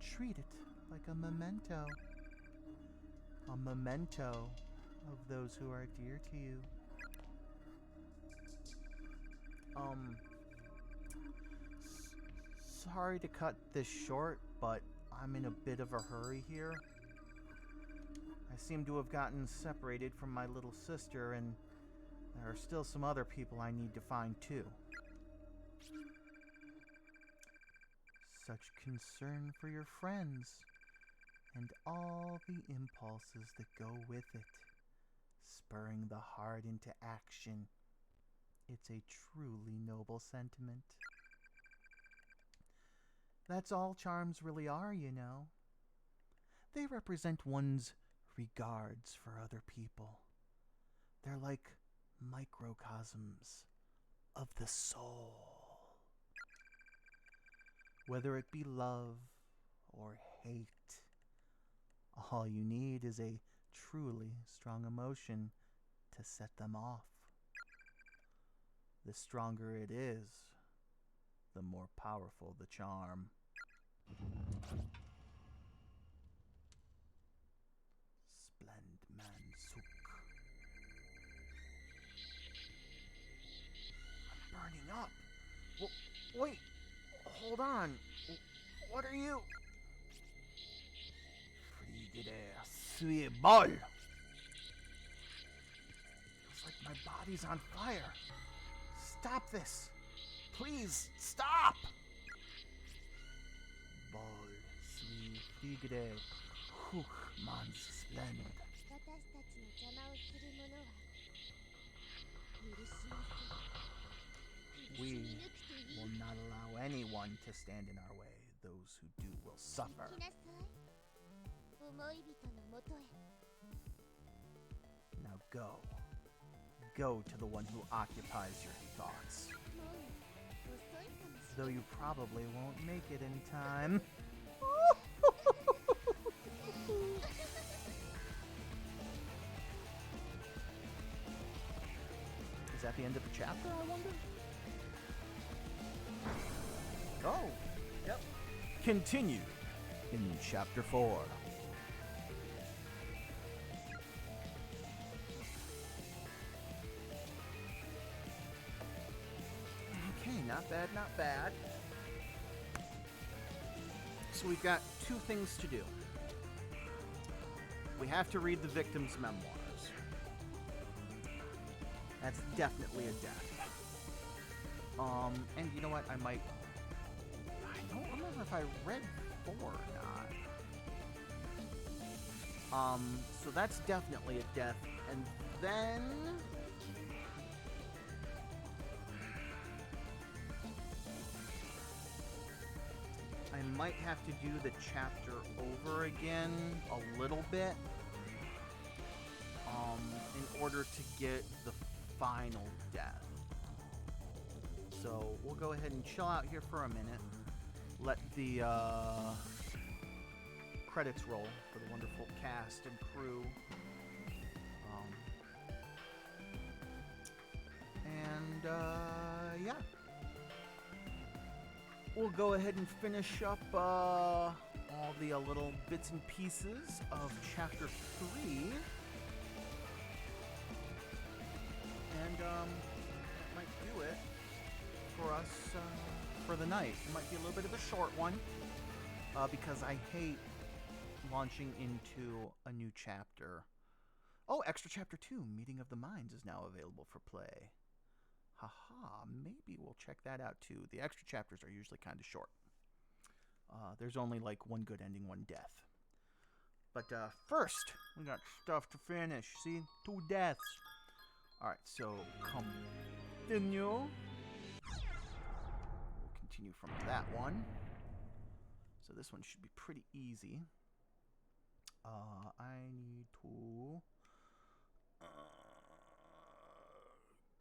Treat it like a memento. A memento of those who are dear to you. Sorry to cut this short, but I'm in a bit of a hurry here. I seem to have gotten separated from my little sister, and there are still some other people I need to find too. Such concern for your friends, and all the impulses that go with it, spurring the heart into action. It's a truly noble sentiment. That's all charms really are, you know. They represent one's regards for other people, They're like microcosms of the soul. Whether it be love or hate, all you need is a truly strong emotion to set them off. The stronger it is, the more powerful the charm. Splend Mansuk. I'm burning up. Wait, hold on. What are you? Frigide, sweet ball. It's like my body's on fire. Stop this. Please, stop. Ball, sweet frigide, hook, man, splend. 私たちの邪魔をする者は許しません。 We 苦しみ抜くといい。 will not allow anyone to stand in our way. Those who do will suffer. 行きなさい。思い人のもとへ。 Now go. Go to the one who occupies your thoughts. もう遅いかもしれ Though ない。 you probably won't make it in time. Is that the end of the chapter, I wonder? Oh, yep. Continue in chapter 4. Okay, not bad, not bad. So we've got two things to do. We have to read the victim's memoirs. That's definitely a death. And you know what? I don't remember if I read 4 or not. So that's definitely a death. And then I might have to do the chapter over again a little bit in order to get the final death. So we'll go ahead and chill out here for a minute. Let the credits roll for the wonderful cast and crew. Yeah. We'll go ahead and finish up all the little bits and pieces of chapter 3. And that might do it for us for the night. It might be a little bit of a short one because I hate launching into a new chapter. Oh, extra chapter 2, Meeting of the Minds, is now available for play. Haha, maybe we'll check that out too. The extra chapters are usually kind of short. There's only like one good ending, one death. But first, we got stuff to finish. See? 2 deaths. Alright, so continue. We'll continue from that one. So this one should be pretty easy. I need to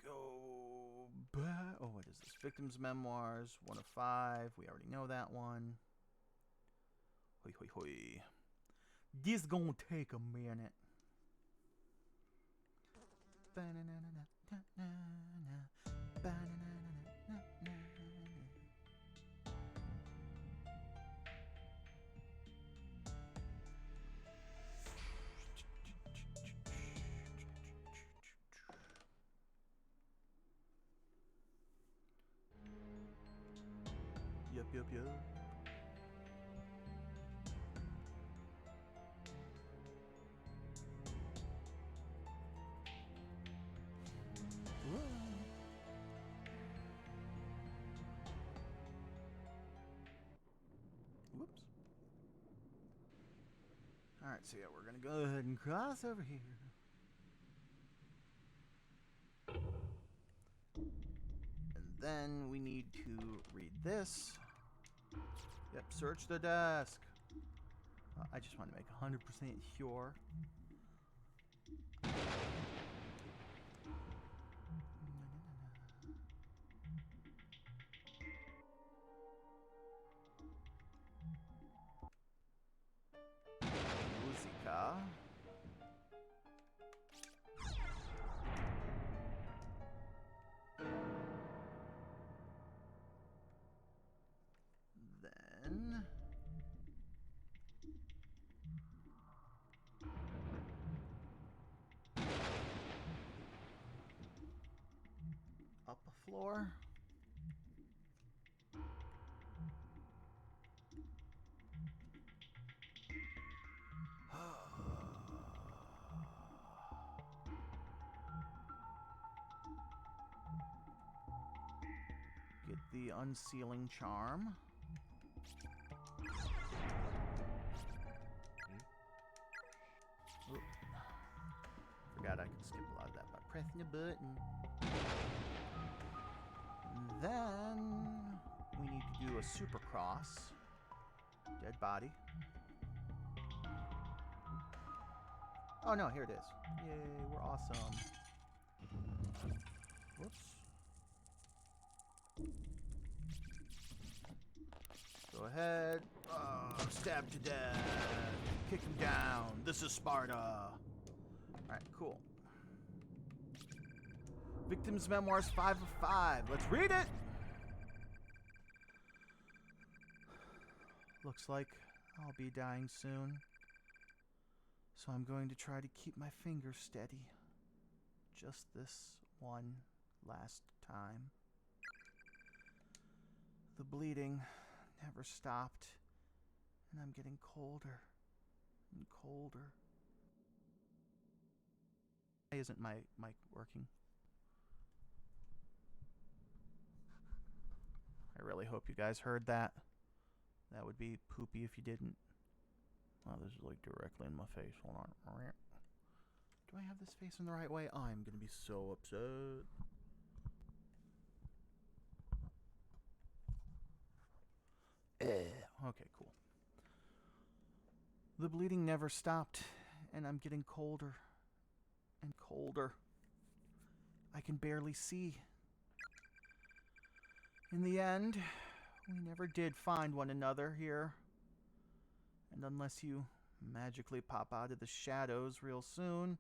go back. Oh, what is this? Victim's Memoirs, 1 of 5. We already know that one. Hoi, hoi, hoi. This gonna take a minute. Yup. Whoops. Alright, so yeah, we're gonna go ahead and cross over here. And then we need to read this. Yep, search the desk. I just want to make 100% sure. then... up a floor. Get the unsealing charm. Oop. Forgot I could skip a lot of that by pressing the button. And then we need to do a super cross. Dead body. Oh no, here it is. Yay, we're awesome. Whoops. Go ahead. Stab to death. Kick him down. This is Sparta. Alright, cool. Victim's Memoirs 5 of 5. Let's read it! Looks like I'll be dying soon. So I'm going to try to keep my fingers steady. Just this one last time. The bleeding never stopped, and I'm getting colder and colder. Why isn't my mic working? I really hope you guys heard that. That would be poopy if you didn't. Wow, this is like directly in my face. Hold on. Do I have this facing the right way? I'm gonna be so upset. Okay, cool. The bleeding never stopped, and I'm getting colder and colder. I can barely see. In the end, we never did find one another here. And unless you magically pop out of the shadows real soon,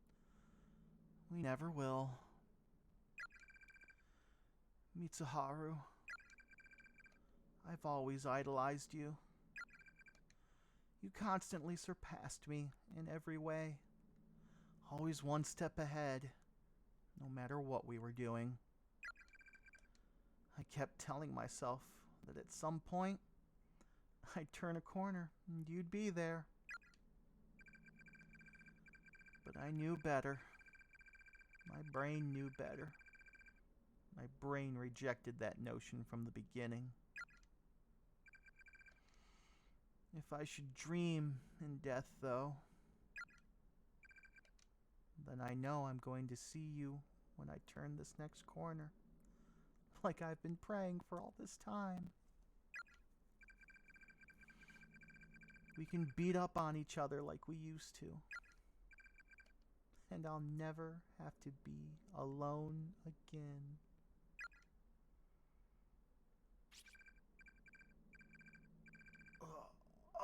we never will. Mitsuharu, I've always idolized you. You constantly surpassed me in every way. Always one step ahead, no matter what we were doing. I kept telling myself that at some point, I'd turn a corner and you'd be there. But I knew better. My brain knew better. My brain rejected that notion from the beginning. If I should dream in death, though, then I know I'm going to see you when I turn this next corner. Like I've been praying for all this time. We can beat up on each other like we used to. And I'll never have to be alone again.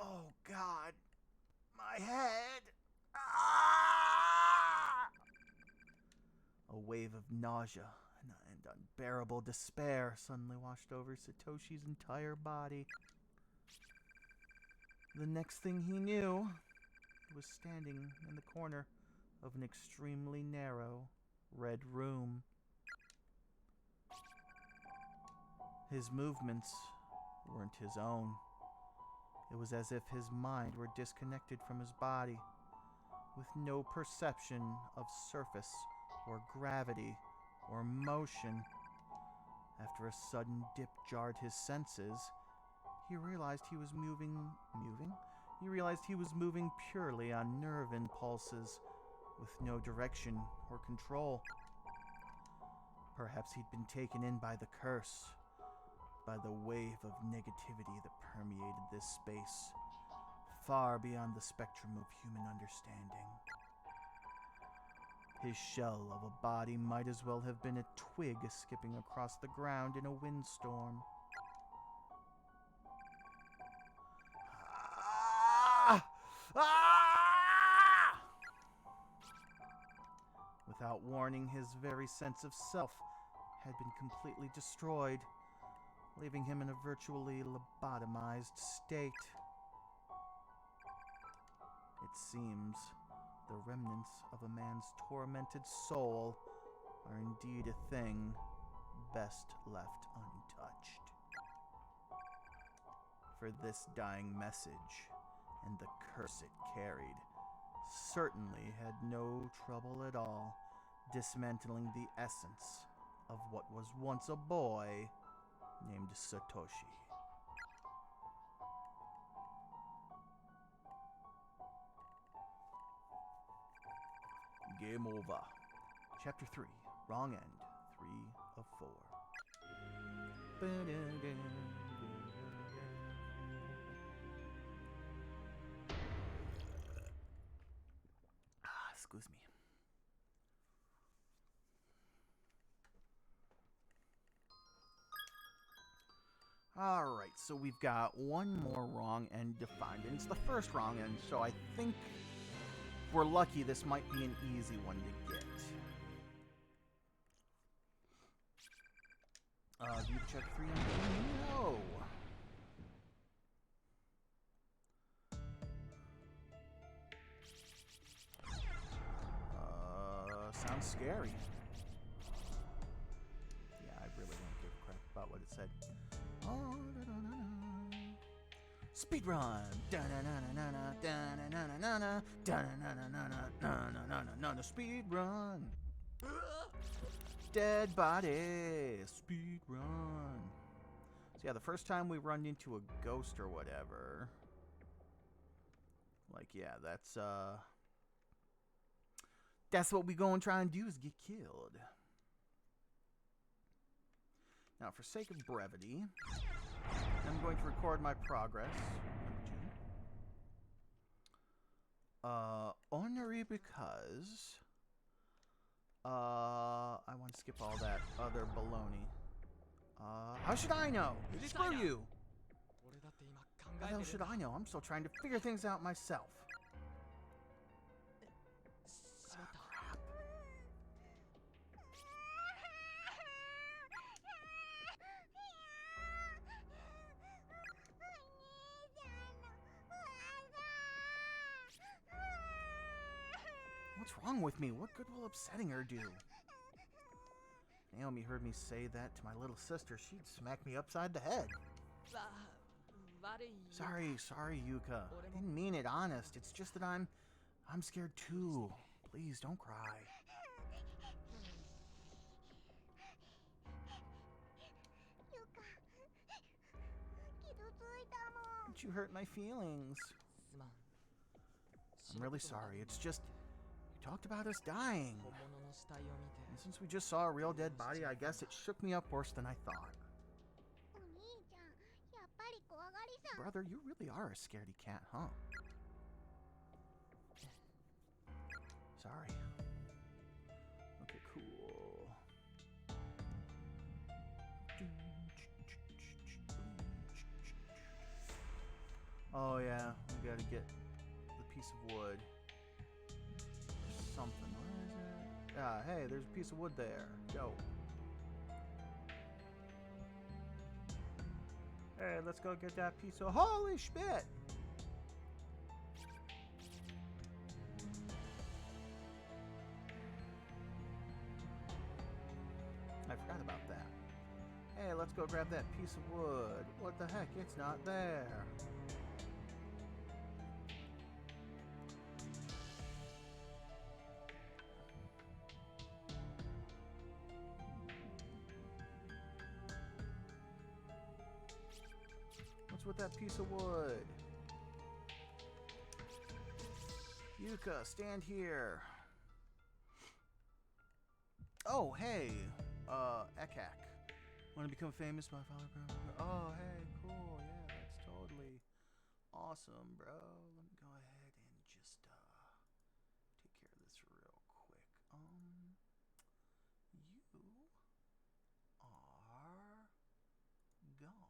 Oh God. My head. Ah! A wave of nausea and unbearable despair suddenly washed over Satoshi's entire body. The next thing he knew, he was standing in the corner of an extremely narrow red room. His movements weren't his own. It was as if his mind were disconnected from his body, with no perception of surface or gravity or motion. After a sudden dip jarred his senses, he realized he was moving? He realized he was moving purely on nerve impulses, with no direction or control. Perhaps he'd been taken in by the curse, by the wave of negativity that permeated this space, far beyond the spectrum of human understanding. His shell of a body might as well have been a twig skipping across the ground in a windstorm. Ah! Ah! Without warning, his very sense of self had been completely destroyed. leaving him in a virtually lobotomized state. It seems the remnants of a man's tormented soul are indeed a thing best left untouched. For this dying message and the curse it carried certainly had no trouble at all dismantling the essence of what was once a boy named Satoshi. Game over. Chapter 3. Wrong end. 3 of 4. Excuse me. Alright, so we've got one more wrong end to find, and it's the first wrong end, so I think if we're lucky, this might be an easy one to get. Do you check 3 on? No! Sounds scary. Yeah, I really don't give a crap about what it said. Oh, speed run. Speed run. Dead body. Speed run. So yeah, the first time we run into a ghost or whatever, like, yeah, that's what we go and try and do, is get killed. Now, for sake of brevity, I'm going to record my progress. Only because I want to skip all that other baloney. How should I know? Screw you! How the hell should I know? I'm still trying to figure things out myself. What's wrong with me? What good will upsetting her do? Naomi heard me say that to my little sister. She'd smack me upside the head. Sorry, Yuka. I didn't mean it, honest. It's just that I'm scared too. Please, don't cry. Don't you hurt my feelings. I'm really sorry. It's just, you talked about us dying. And since we just saw a real dead body, I guess it shook me up worse than I thought. Brother, you really are a scaredy cat, huh? Sorry. Okay, cool. Oh yeah, we gotta get the piece of wood. Something. Where is it? Ah, hey, there's a piece of wood there. Go. Hey, let's go get that piece of... Holy shit! I forgot about that. Hey, let's go grab that piece of wood. What the heck? It's not there. What's with that piece of wood? Yuka, stand here. Oh, hey. Ekak. Want to become famous, my father, bro? Oh, hey, cool. Yeah, that's totally awesome, bro. Let me go ahead and just take care of this real quick. You are gone.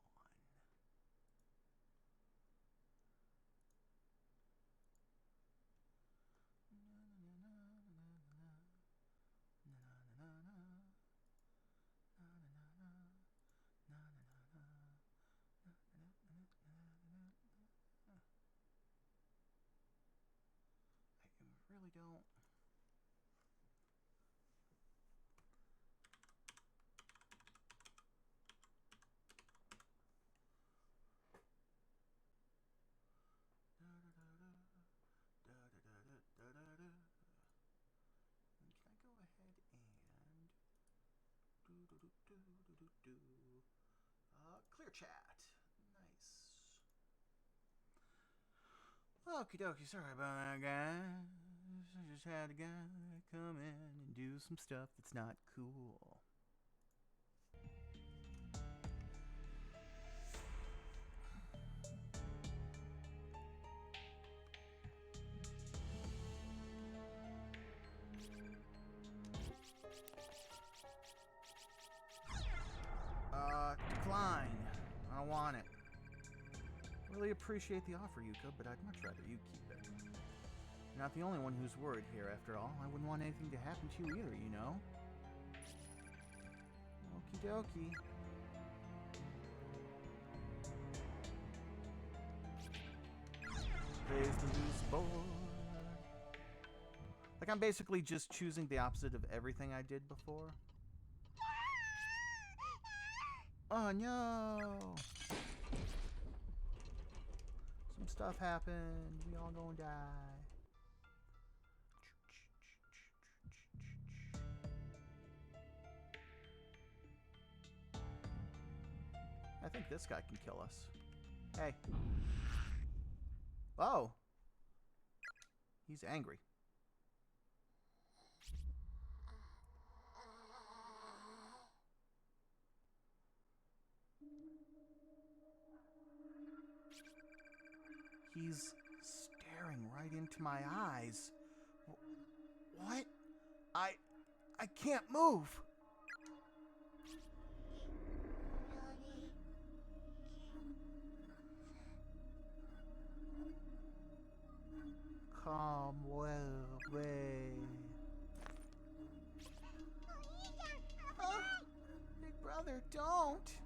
I don't. Clear chat. Nice. Okie dokie, sorry about that, guys. I just had a guy come in and do some stuff that's not cool. Decline. I don't want it. Really appreciate the offer, Yuka, but I'd much rather you keep it. You're not the only one who's worried here, after all. I wouldn't want anything to happen to you either, you know? Okie dokie. Raise the loose board. Like, I'm basically just choosing the opposite of everything I did before. Oh no! Some stuff happened. We all gonna die. I think this guy can kill us. Hey. Oh! He's angry. He's staring right into my eyes. What? I can't move. Come well away. Big brother, don't.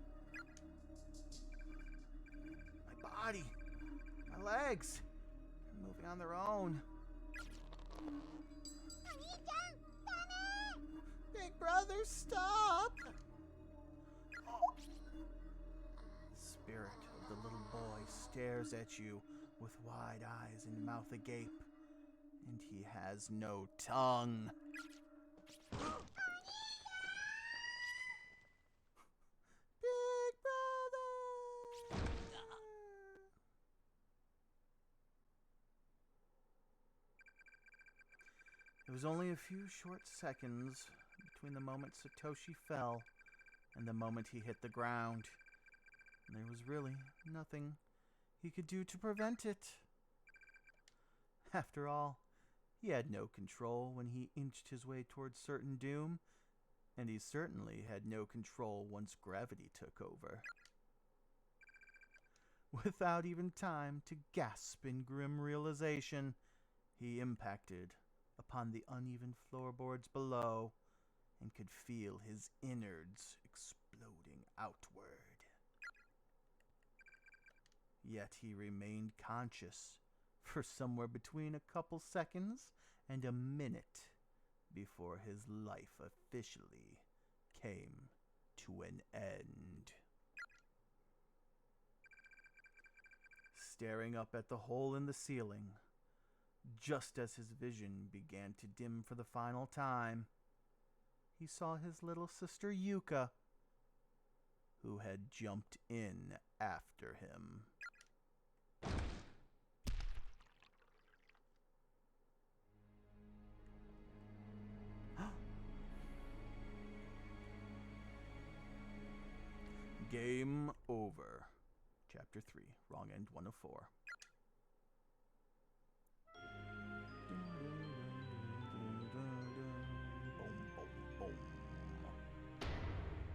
My body. My legs. They're moving on their own. Big brother, stop! The spirit of the little boy stares at you with wide eyes and mouth agape, and he has no tongue. Big brother! It was only a few short seconds between the moment Satoshi fell and the moment he hit the ground. And there was really nothing he could do to prevent it. After all, he had no control when he inched his way towards certain doom, and he certainly had no control once gravity took over. Without even time to gasp in grim realization, he impacted upon the uneven floorboards below and could feel his innards exploding outward. Yet he remained conscious for somewhere between a couple seconds and a minute before his life officially came to an end. Staring up at the hole in the ceiling, just as his vision began to dim for the final time, he saw his little sister Yuka, who had jumped in after him. Game over. Chapter 3, Wrong End 104.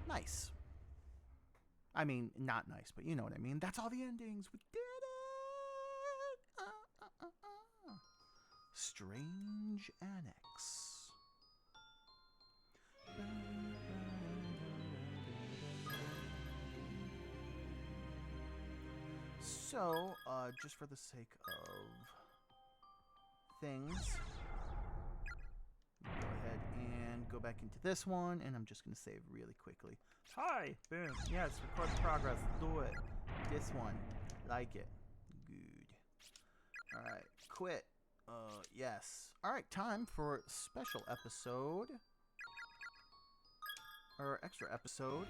Nice. I mean, not nice, but you know what I mean. That's all the endings. We did it! Strange Annex. So, just for the sake of things, go back into this one, and I'm just going to save really quickly. Hi! Boom. Yes, record progress. Do it. This one. Like it. Good. Alright, quit. Yes. Alright, time for special episode. Or extra episode.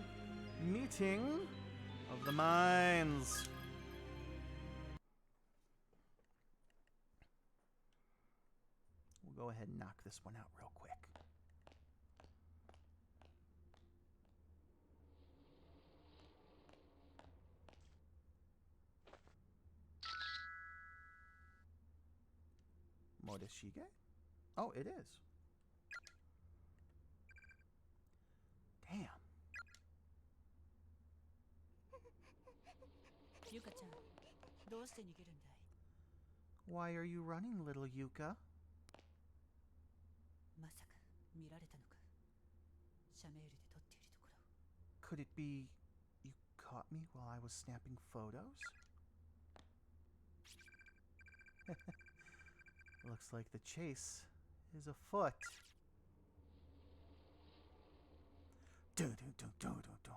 Meeting of the Minds. We'll go ahead and knock this one out real quick. Morishige? Oh, it is. Damn. Yuka-chan, どうして逃げるんだい? Why are you running, little Yuka? まさか見られたのか? シャメールで撮っているところ. Could it be you caught me while I was snapping photos? Looks like the chase is afoot. Do do do do do do.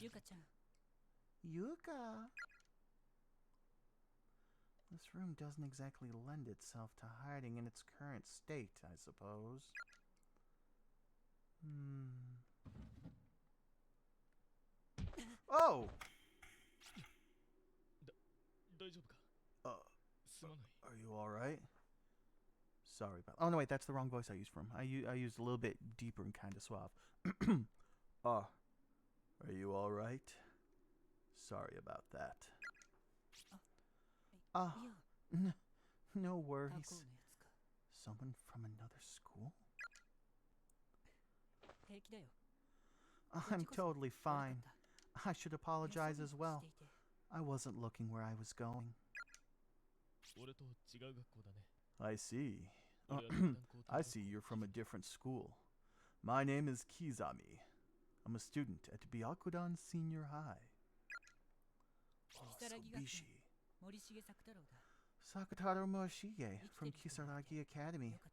Yuka-chan, Yuka! This room doesn't exactly lend itself to hiding in its current state, I suppose. Oh! 大丈夫か? Are you alright? Sorry about... Oh, no, wait, that's the wrong voice I used for him. I used a little bit deeper and kind of suave. Are you alright? Sorry about that. No worries. 他校のやつか. Someone from another school? 平気だよ. I'm totally 悪か fine. った. I should apologize as well. していて. I wasn't looking where I was going. 俺と違う学校だね. I see. 俺は軍団高等 I 学校 see you're from a different school. My name is Kizami. I'm a student at Byakudan Senior High. Oh, 如月学園 Sobishi. 森重作太郎だ. Sakataro Moshige 生きて from る人がいて Kisaragi Academy. よかっ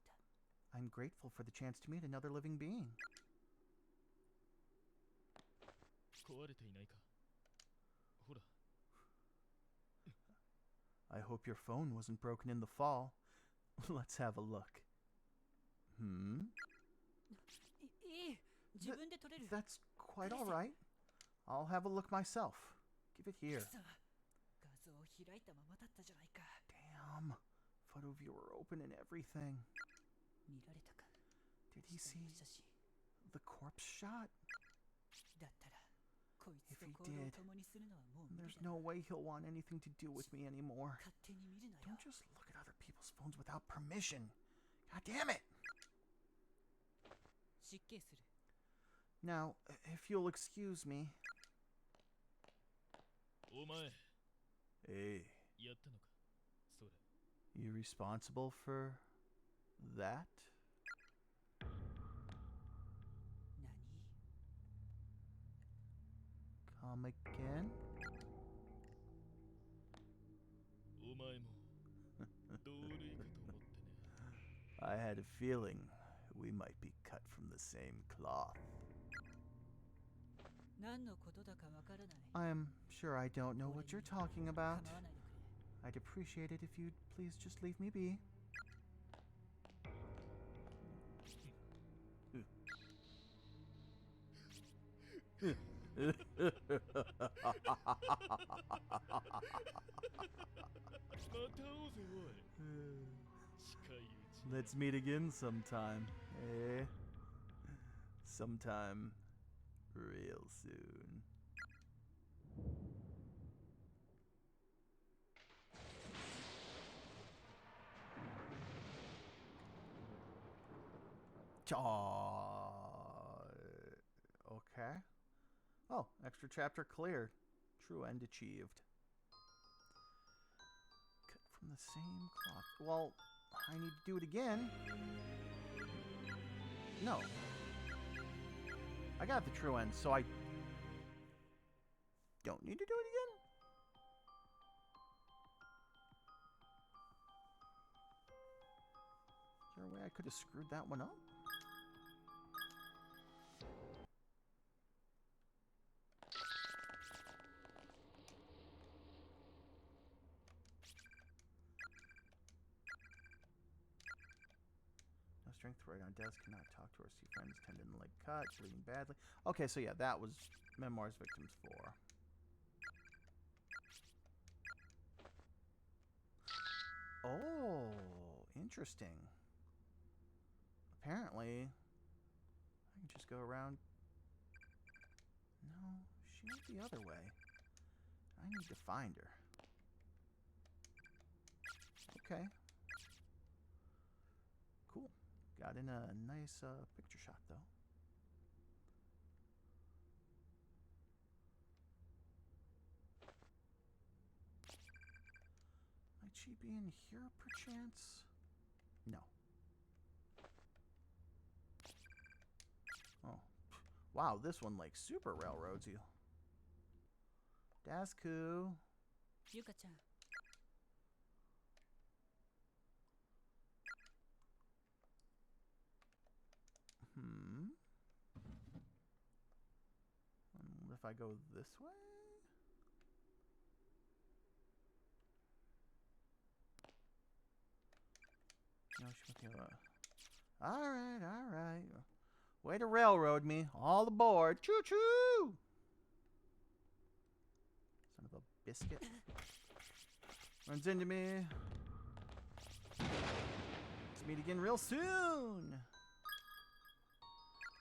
た. I'm grateful for the chance to meet another living being. 壊れていないか? ほら. I hope your phone wasn't broken in the fall. Let's have a look. いい. 自分で撮れる. That's quite alright. I'll have a look myself. Give it here. くそ. 画像を開いたままだったじゃないか. Damn. Photo viewer open and everything. 見られたか. Did he 下の see 写真. the corpse shot? だったらこいつ If と he 行動を did, 共にするのはもう無理 There's だ. no way he'll want anything to do with me anymore. 勝手に見るなよ. Don't just look at other people's phones without permission. God damn it. 失敬する. Now, if you'll excuse me. お前 Hey, やったのか? それ. you responsible for that? 何? Come again? お前も同類かと思ってね. I had a feeling we might be cut from the same cloth. 何のことだかわからない. I'm sure I don't know what you're talking about. 構わないでくれ. I'd appreciate it if you'd please just leave me be. Let's meet again sometime, eh? Sometime real soon. Okay. Oh, extra chapter cleared. True end achieved. Cut from the same cloth. Well, I need to do it again. No. I got the true end, so I... don't need to do it again? Is there a way I could have screwed that one up? No strength right on desk, cannot talk to or see friends, tendon leg cut, bleeding badly. Okay, so yeah, that was Memoirs Victims 4. Oh, interesting. Apparently, I can just go around. No, she went the other way. I need to find her. Okay. Cool. Got in a nice picture shot, though. Might she be in here, perchance? No. Oh. Wow, this one, like, super railroads you. That's cool. ゆかちゃん What if I go this way? No, she went the other way. Alright, alright. Way to railroad me. All aboard. Choo-choo! Son of a biscuit. Runs into me. Let's meet again real soon.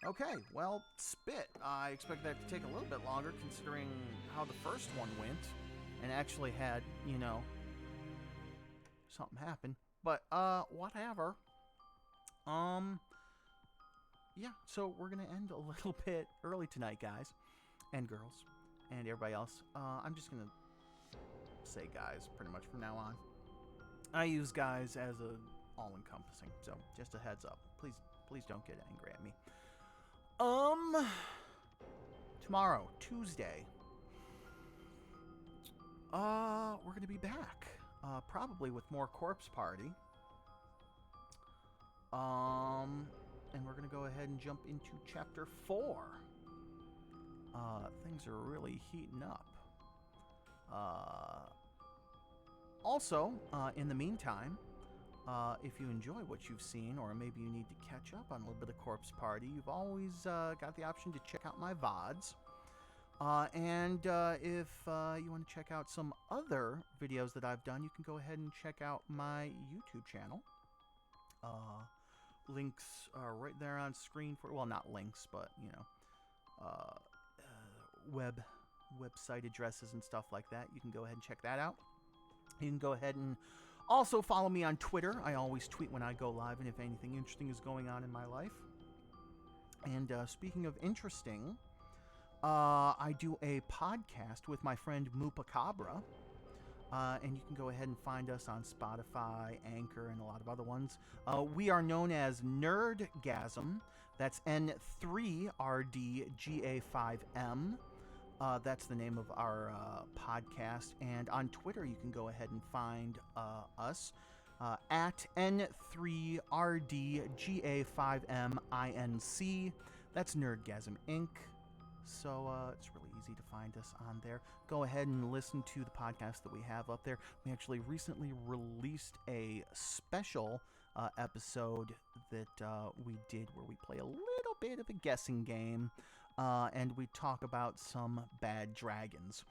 Okay, well, spit. I expect that to take a little bit longer considering how the first one went and actually had, you know, something happen. But, whatever. Yeah, so we're gonna end a little bit early tonight, guys and girls and everybody else. I'm just gonna say guys pretty much from now on. I use guys as a all-encompassing, so just a heads up. Please don't get angry at me. Tomorrow, Tuesday, we're gonna be back, probably with more Corpse Party, and we're gonna go ahead and jump into Chapter 4. Things are really heating up. Also, in the meantime, if you enjoy what you've seen, or maybe you need to catch up on a little bit of Corpse Party, you've always got the option to check out my VODs. And if you want to check out some other videos that I've done, you can go ahead and check out my YouTube channel. Links are right there on screen for, well, not links, but, you know, website addresses and stuff like that. You can go ahead and check that out. You can go ahead and also follow me on Twitter. I always tweet when I go live and if anything interesting is going on in my life. And speaking of interesting, I do a podcast with my friend Mupacabra. And you can go ahead and find us on Spotify, Anchor, and a lot of other ones. We are known as Nerdgasm. That's N3RDGA5M. That's the name of our podcast. And on Twitter, you can go ahead and find us at N3RDGA5MINC. That's Nerdgasm Inc. So it's really easy to find us on there. Go ahead and listen to the podcast that we have up there. We actually recently released a special episode that we did where we play a little bit of a guessing game. And we talk about some bad dragons.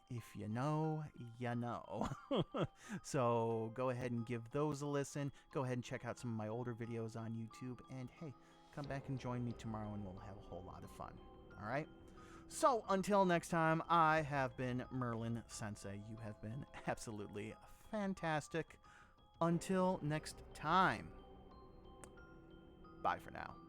If you know, you know. So go ahead and give those a listen. Go ahead and check out some of my older videos on YouTube. And hey, come back and join me tomorrow and we'll have a whole lot of fun. All right? So until next time, I have been Merlin Sensei. You have been absolutely fantastic. Until next time, bye for now.